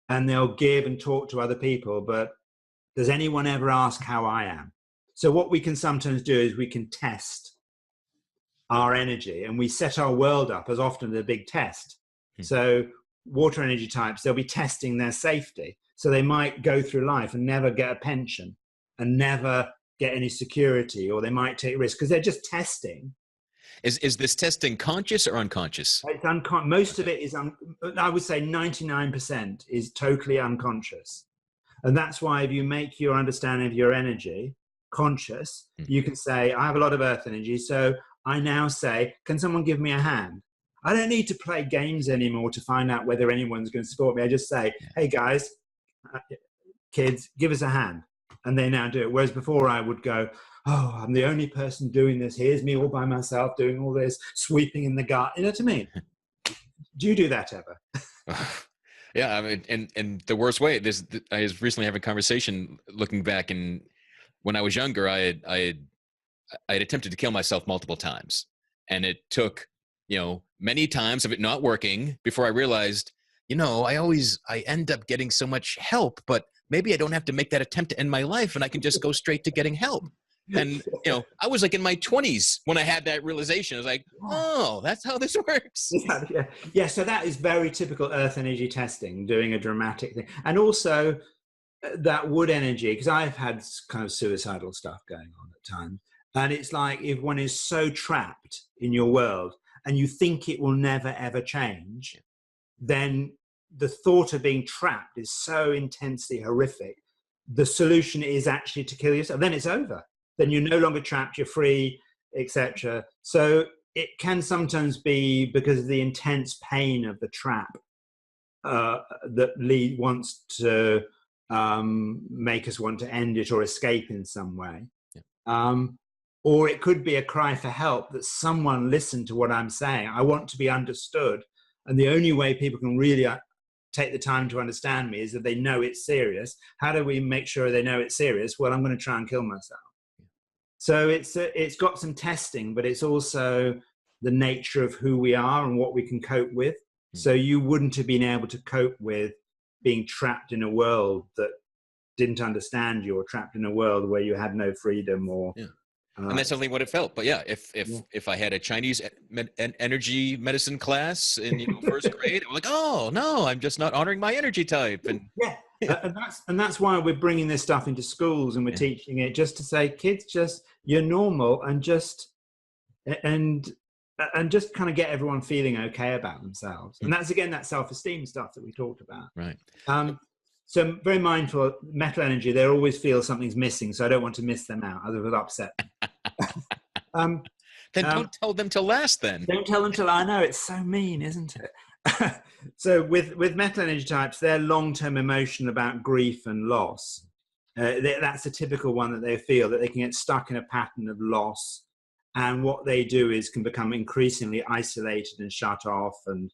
And they'll give and talk to other people, but does anyone ever ask how I am? So what we can sometimes do is we can test our energy, and we set our world up as often a big test. So water energy types, they'll be testing their safety. So they might go through life and never get a pension and never get any security, or they might take risks because they're just testing. Is this testing conscious or unconscious? It's most of it is, I would say 99% is totally unconscious. And that's why if you make your understanding of your energy conscious, you can say, I have a lot of earth energy. So I now say, can someone give me a hand? I don't need to play games anymore to find out whether anyone's going to support me. I just say, hey guys, kids, give us a hand. And they now do it. Whereas before I would go, oh, I'm the only person doing this. Here's me all by myself doing all this, sweeping in the garden. You know what I mean? Do you do that ever? Yeah, I mean, and the worst way. I was recently having a conversation looking back, and when I was younger, I had attempted to kill myself multiple times, and it took, many times of it not working before I realized, I end up getting so much help, but maybe I don't have to make that attempt to end my life, and I can just go straight to getting help. And, I was like in my 20s when I had that realization. I was like, oh, that's how this works. Yeah. So that is very typical earth energy testing, doing a dramatic thing. And also that wood energy, because I've had kind of suicidal stuff going on at times. And it's like, if one is so trapped in your world and you think it will never, ever change, then the thought of being trapped is so intensely horrific. The solution is actually to kill yourself. Then it's over. Then you're no longer trapped, you're free, etc. So it can sometimes be because of the intense pain of the trap that wants to make us want to end it or escape in some way. Or it could be a cry for help, that someone listened to what I'm saying. I want to be understood. And the only way people can really take the time to understand me is that they know it's serious. How do we make sure they know it's serious? Well, I'm going to try and kill myself. So it's got some testing, but it's also the nature of who we are and what we can cope with. So you wouldn't have been able to cope with being trapped in a world that didn't understand you, or trapped in a world where you had no freedom, or and that's definitely what it felt. But if I had a Chinese energy medicine class in first grade, I'm like, oh no, I'm just not honoring my energy type. And and that's why we're bringing this stuff into schools, and we're teaching it, just to say, kids, just, you're normal, and just kind of get everyone feeling okay about themselves. And that's, again, that self-esteem stuff that we talked about. Right. So I'm very mindful. Metal energy, they always feel something's missing, so I don't want to miss them out. Otherwise, it would upset them. Then don't tell them to last. Then don't tell them till. I know, it's so mean, isn't it? So with metal energy types, they're long-term emotion about grief and loss. That's a typical one that they feel, that they can get stuck in a pattern of loss, and what they do is can become increasingly isolated and shut off, and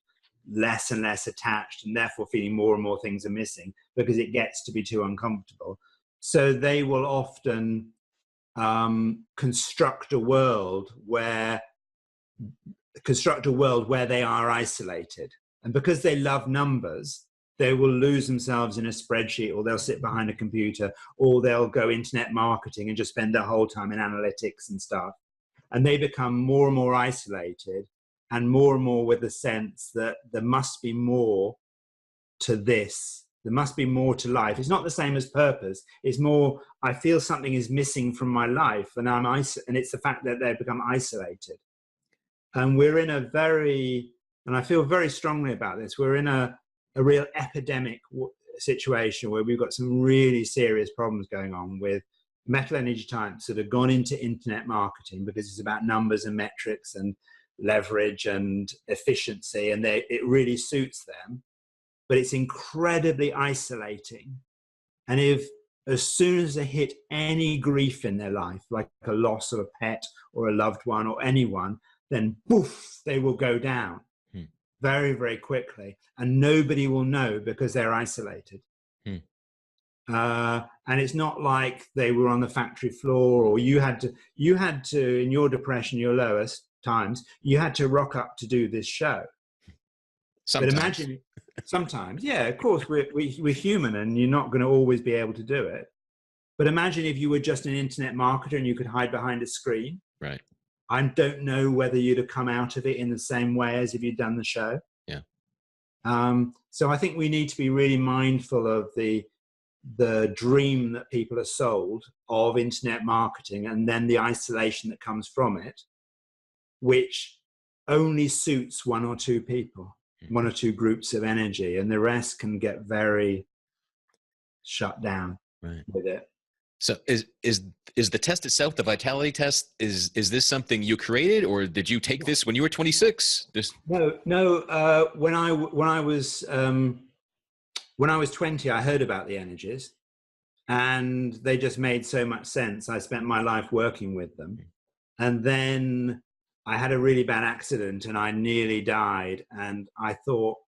less attached, and therefore feeling more and more things are missing because it gets to be too uncomfortable. So they will often construct a world where they are isolated. And because they love numbers, they will lose themselves in a spreadsheet, or they'll sit behind a computer, or they'll go internet marketing and just spend their whole time in analytics and stuff. And they become more and more isolated, and more with the sense that there must be more to this. There must be more to life. It's not the same as purpose. It's more, I feel something is missing from my life, and and it's the fact that they've become isolated. And we're in and I feel very strongly about this, we're in a real epidemic situation where we've got some really serious problems going on with metal energy types that have gone into internet marketing because it's about numbers and metrics and leverage and efficiency, and it really suits them, but it's incredibly isolating. And as soon as they hit any grief in their life, like a loss of a pet or a loved one or anyone, then poof, they will go down very, very quickly, and nobody will know because they're isolated. And it's not like they were on the factory floor, or you had to in your depression, your lowest times, you had to rock up to do this show. Sometimes. But imagine, sometimes, yeah, of course, we're human, and you're not going to always be able to do it. But imagine if you were just an internet marketer and you could hide behind a screen. Right. I don't know whether you'd have come out of it in the same way as if you'd done the show. Yeah. So I think we need to be really mindful of the dream that people are sold of internet marketing, and then the isolation that comes from it, which only suits one or two people, one or two groups of energy, and the rest can get very shut down with it. So is the test itself, the vitality test, is this something you created, or did you take this when you were 26? No. When I was 20, I heard about the energies, and they just made so much sense. I spent my life working with them, and then I had a really bad accident and I nearly died, and I thought,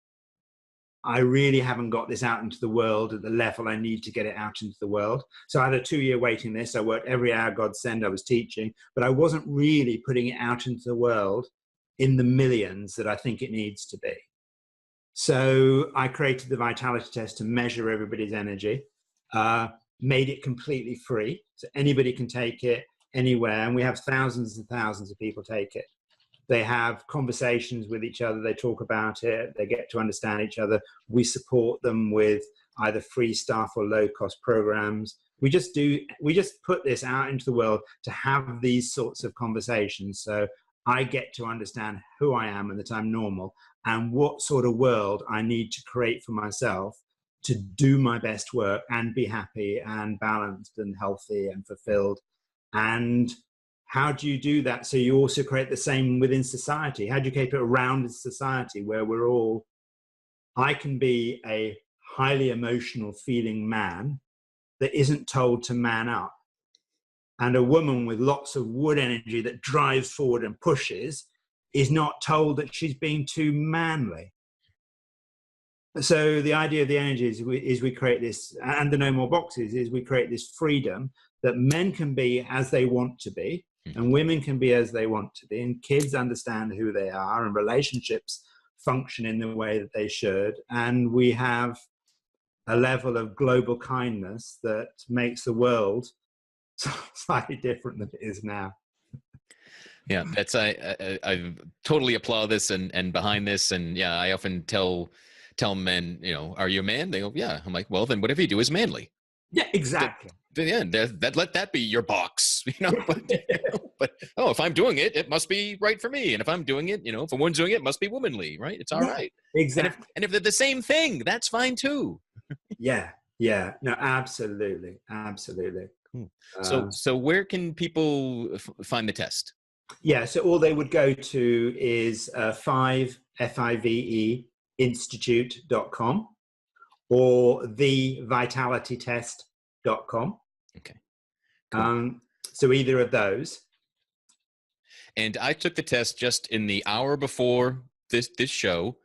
I really haven't got this out into the world at the level I need to get it out into the world. So I had a 2-year waiting list. I worked every hour God send. I was teaching, but I wasn't really putting it out into the world in the millions that I think it needs to be. So I created the vitality test to measure everybody's energy, made it completely free. So anybody can take it anywhere. And we have thousands and thousands of people take it. They have conversations with each other. They talk about it. They get to understand each other. We support them with either free stuff or low-cost programs. We just put this out into the world to have these sorts of conversations. So I get to understand who I am and that I'm normal and what sort of world I need to create for myself to do my best work and be happy and balanced and healthy and fulfilled. And how do you do that so you also create the same within society? How do you keep it around in society where we're all, I can be a highly emotional feeling man that isn't told to man up. And a woman with lots of wood energy that drives forward and pushes is not told that she's being too manly. So the idea of the energy is we create this, and the no more boxes is we create this freedom that men can be as they want to be, and women can be as they want to be, and kids understand who they are, and relationships function in the way that they should. And we have a level of global kindness that makes the world slightly different than it is now. Yeah, that's I totally applaud this and behind this. And yeah, I often tell men, are you a man? They go, yeah. I'm like, well, then whatever you do is manly. Yeah, exactly. Yeah, let that be your box, but if I'm doing it, it must be right for me. And if I'm doing it, if a woman's doing it, it must be womanly, right? It's all right. Exactly. And if they're the same thing, that's fine too. Yeah. No, absolutely. Cool. So where can people find the test? Yeah, so all they would go to is 5FIVE institute.com or thevitalitytest.com. Okay. Cool. So either of those. And I took the test just in the hour before this show,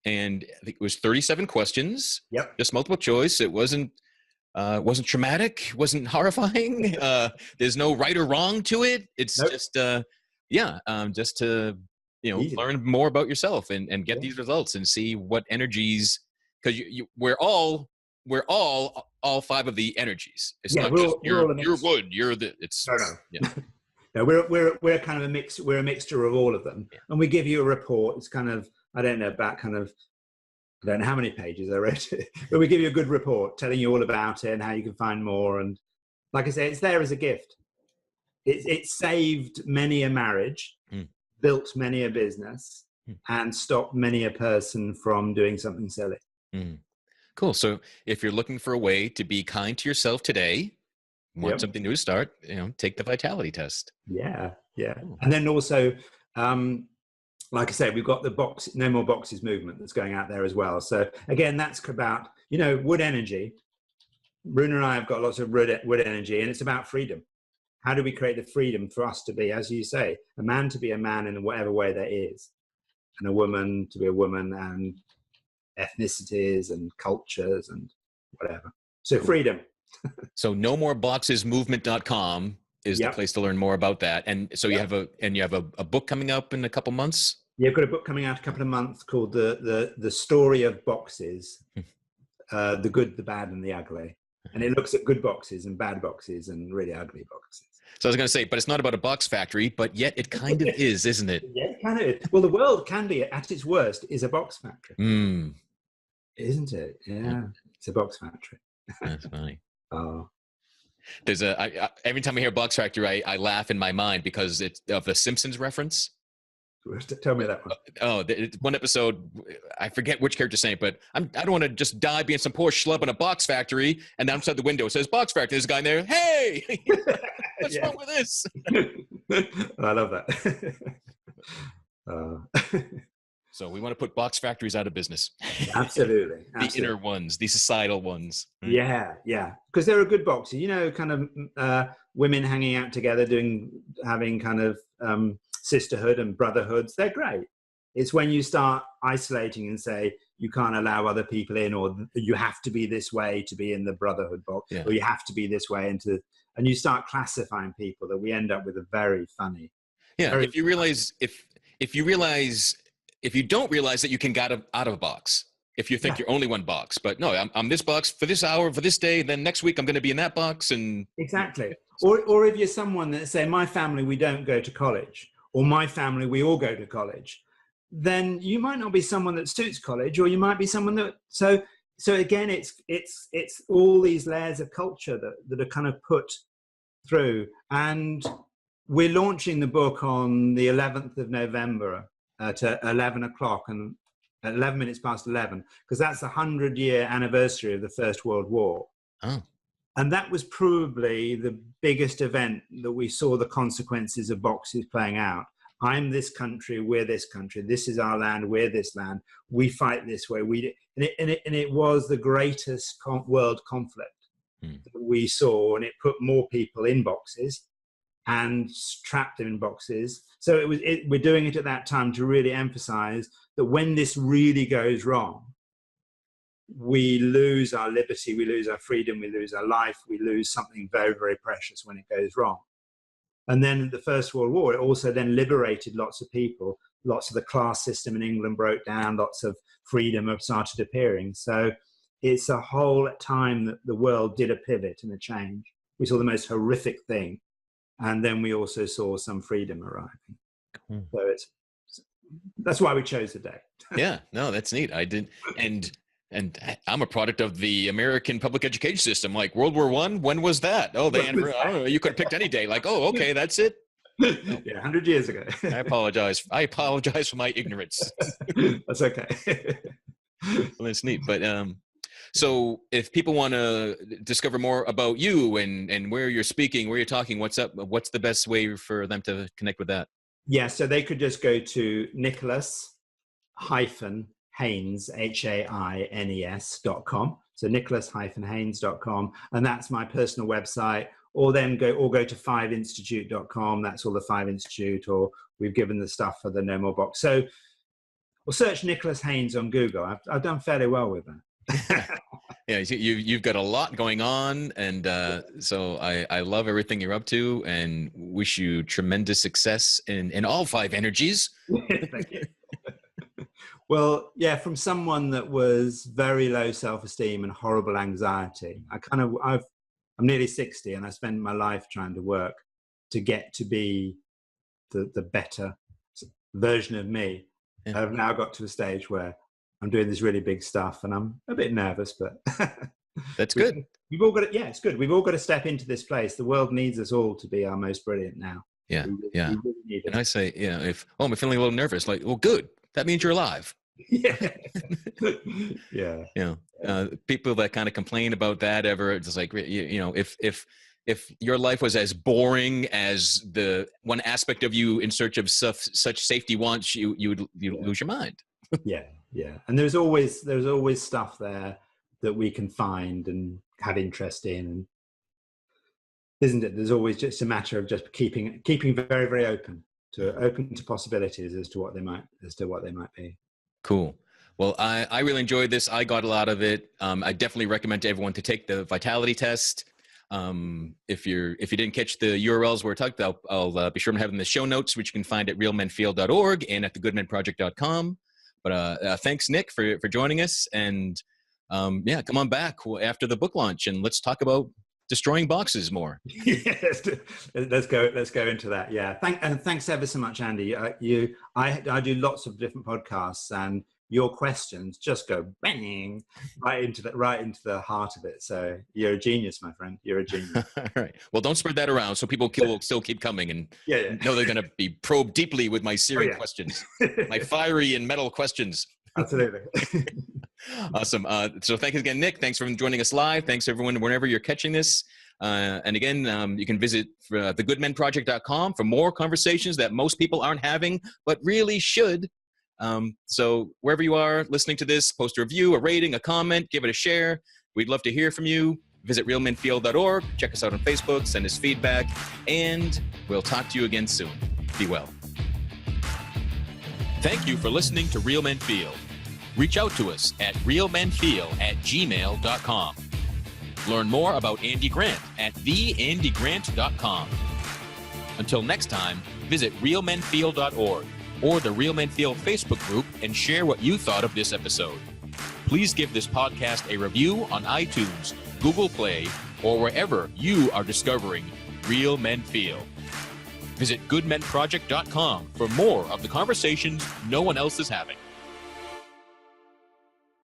and I think it was 37 questions. Yep. Just multiple choice. It wasn't traumatic, wasn't horrifying. There's no right or wrong to it. It's just to learn more about yourself and get these results and see what energies, because we're all 5 of the energies. It's not just you're wood, you're the, it's no. Yeah. No, we're kind of a mix. We're a mixture of all of them, and we give you a report. It's kind of, I don't know how many pages I read it, but we give you a good report telling you all about it and how you can find more. And like I say, it's there as a gift. It saved many a marriage, built many a business, and stopped many a person from doing something silly. Cool. So if you're looking for a way to be kind to yourself today, want something new to start, take the vitality test. Yeah. Cool. And then also, like I said, we've got the No More Boxes movement that's going out there as well. So again, that's about, wood energy. Runa and I have got lots of wood energy, and it's about freedom. How do we create the freedom for us to be, as you say, a man to be a man in whatever way that is, and a woman to be a woman, and ethnicities and cultures and whatever. So freedom. So nomoreboxesmovement.com is the place to learn more about that. And so you have a book coming up in a couple months. Yeah, I've got a book coming out a couple of months called the Story of Boxes, the good, the bad, and the ugly. And it looks at good boxes and bad boxes and really ugly boxes. So I was going to say, but it's not about a box factory, but yet it kind of is, isn't it? Yeah, it kind of is. Well, the world can be, at its worst, is a box factory. Isn't it? Yeah, it's a box factory. That's funny. Oh. There's every time I hear box factory, I laugh in my mind because it's of the Simpsons reference. Tell me that one. One episode, I forget which character's saying it, but I don't want to just die being some poor schlub in a box factory, and outside the window it says box factory. There's a guy in there, hey, what's wrong with this? I love that. So we want to put box factories out of business. Absolutely. The inner ones, the societal ones. Yeah. Because there are good boxes, kind of women hanging out together, having kind of sisterhood and brotherhoods. They're great. It's when you start isolating and say, you can't allow other people in, or you have to be this way to be in the brotherhood box, or you have to be this way and you start classifying people, that we end up with a very funny. Very if you don't realize that you can get out of a box, if you think you're only one box, but no, I'm this box for this hour, for this day, then next week I'm going to be in that box. And exactly. Or if you're someone that say, my family, we don't go to college, or my family, we all go to college, then you might not be someone that suits college, or you might be someone that, so again, it's all these layers of culture that are kind of put through. And we're launching the book on the 11th of November at 11 o'clock, and at 11 minutes past 11, because that's the 100-year anniversary of the First World War. Oh. And that was probably the biggest event that we saw the consequences of boxes playing out. I'm this country, we're this country. This is our land, we're this land. We fight this way. And it was the greatest world conflict that we saw, and it put more people in boxes and trapped them in boxes. So we're doing it at that time to really emphasize that when this really goes wrong, we lose our liberty, we lose our freedom, we lose our life, we lose something very, very precious when it goes wrong. And then the First World War, it also then liberated lots of people. Lots of the class system in England broke down, lots of freedom have started appearing. So it's a whole time that the world did a pivot and a change. We saw the most horrific thing, and then we also saw some freedom arriving. Cool. So that's why we chose the day. Yeah, no, that's neat. I did, and I'm a product of the American public education system. Like World War I, when was that? Oh, I don't know. You could have picked any day. Like, oh, okay, that's it. No. Yeah, 100 years ago. I apologize. I apologize for my ignorance. That's okay. Well, that's neat. But so if people want to discover more about you and where you're speaking, where you're talking, what's up? What's the best way for them to connect with that? Yeah, so they could just go to Nicholas-Haines, Haines.com. So Nicholas-Haines.com, and that's my personal website. Or then go to 5institute.com. That's all the 5 Institute, or we've given the stuff for the No More Box. So we'll search Nicholas Haines on Google. I've done fairly well with that. Yeah, you've got a lot going on, and so I love everything you're up to, and wish you tremendous success in all 5 energies. Thank you. Well, yeah, from someone that was very low self-esteem and horrible anxiety, I'm nearly 60, and I spend my life trying to work to get to be the better version of me. Yeah. I've now got to a stage where I'm doing this really big stuff, and I'm a bit nervous, but that's good. We've all got to, yeah, it's good. We've all got to step into this place. The world needs us all to be our most brilliant now. Yeah, we really need it. And I say, I'm feeling a little nervous. Like, well, good. That means you're alive. Yeah. Yeah. People that kind of complain about that it's like, if your life was as boring as the one aspect of you in search of such safety wants, you'd lose your mind. Yeah. And there's always stuff there that we can find and have interest in, isn't it? There's always just a matter of just keeping very, very open to possibilities as to what they might be. Cool. Well, I really enjoyed this. I got a lot of it. I definitely recommend to everyone to take the vitality test. If you didn't catch the URLs where I talked, I'll be sure to have them in the show notes, which you can find at realmenfeel.org and at thegoodmenproject.com. But thanks, Nick, for joining us. And come on back after the book launch, and let's talk about destroying boxes more. Yes, let's go into that. Yeah, thanks ever so much, Andy. I do lots of different podcasts, and your questions just go bang right into the heart of it. So you're a genius, my friend. You're a genius. All right. Well, don't spread that around so people will still keep coming and know they're going to be probed deeply with my searing questions, my fiery and metal questions. Absolutely. Awesome. So thanks again, Nick. Thanks for joining us live. Thanks everyone wherever you're catching this. And again, you can visit thegoodmenproject.com for more conversations that most people aren't having, but really should. So wherever you are listening to this, post a review, a rating, a comment, give it a share. We'd love to hear from you. Visit realmenfeel.org. Check us out on Facebook, send us feedback, and we'll talk to you again soon. Be well. Thank you for listening to Real Men Feel. Reach out to us at realmenfeel@gmail.com. Learn more about Andy Grant at theandygrant.com. Until next time, visit realmenfeel.org or the Real Men Feel Facebook group and share what you thought of this episode. Please give this podcast a review on iTunes, Google Play, or wherever you are discovering Real Men Feel. Visit goodmenproject.com for more of the conversations no one else is having.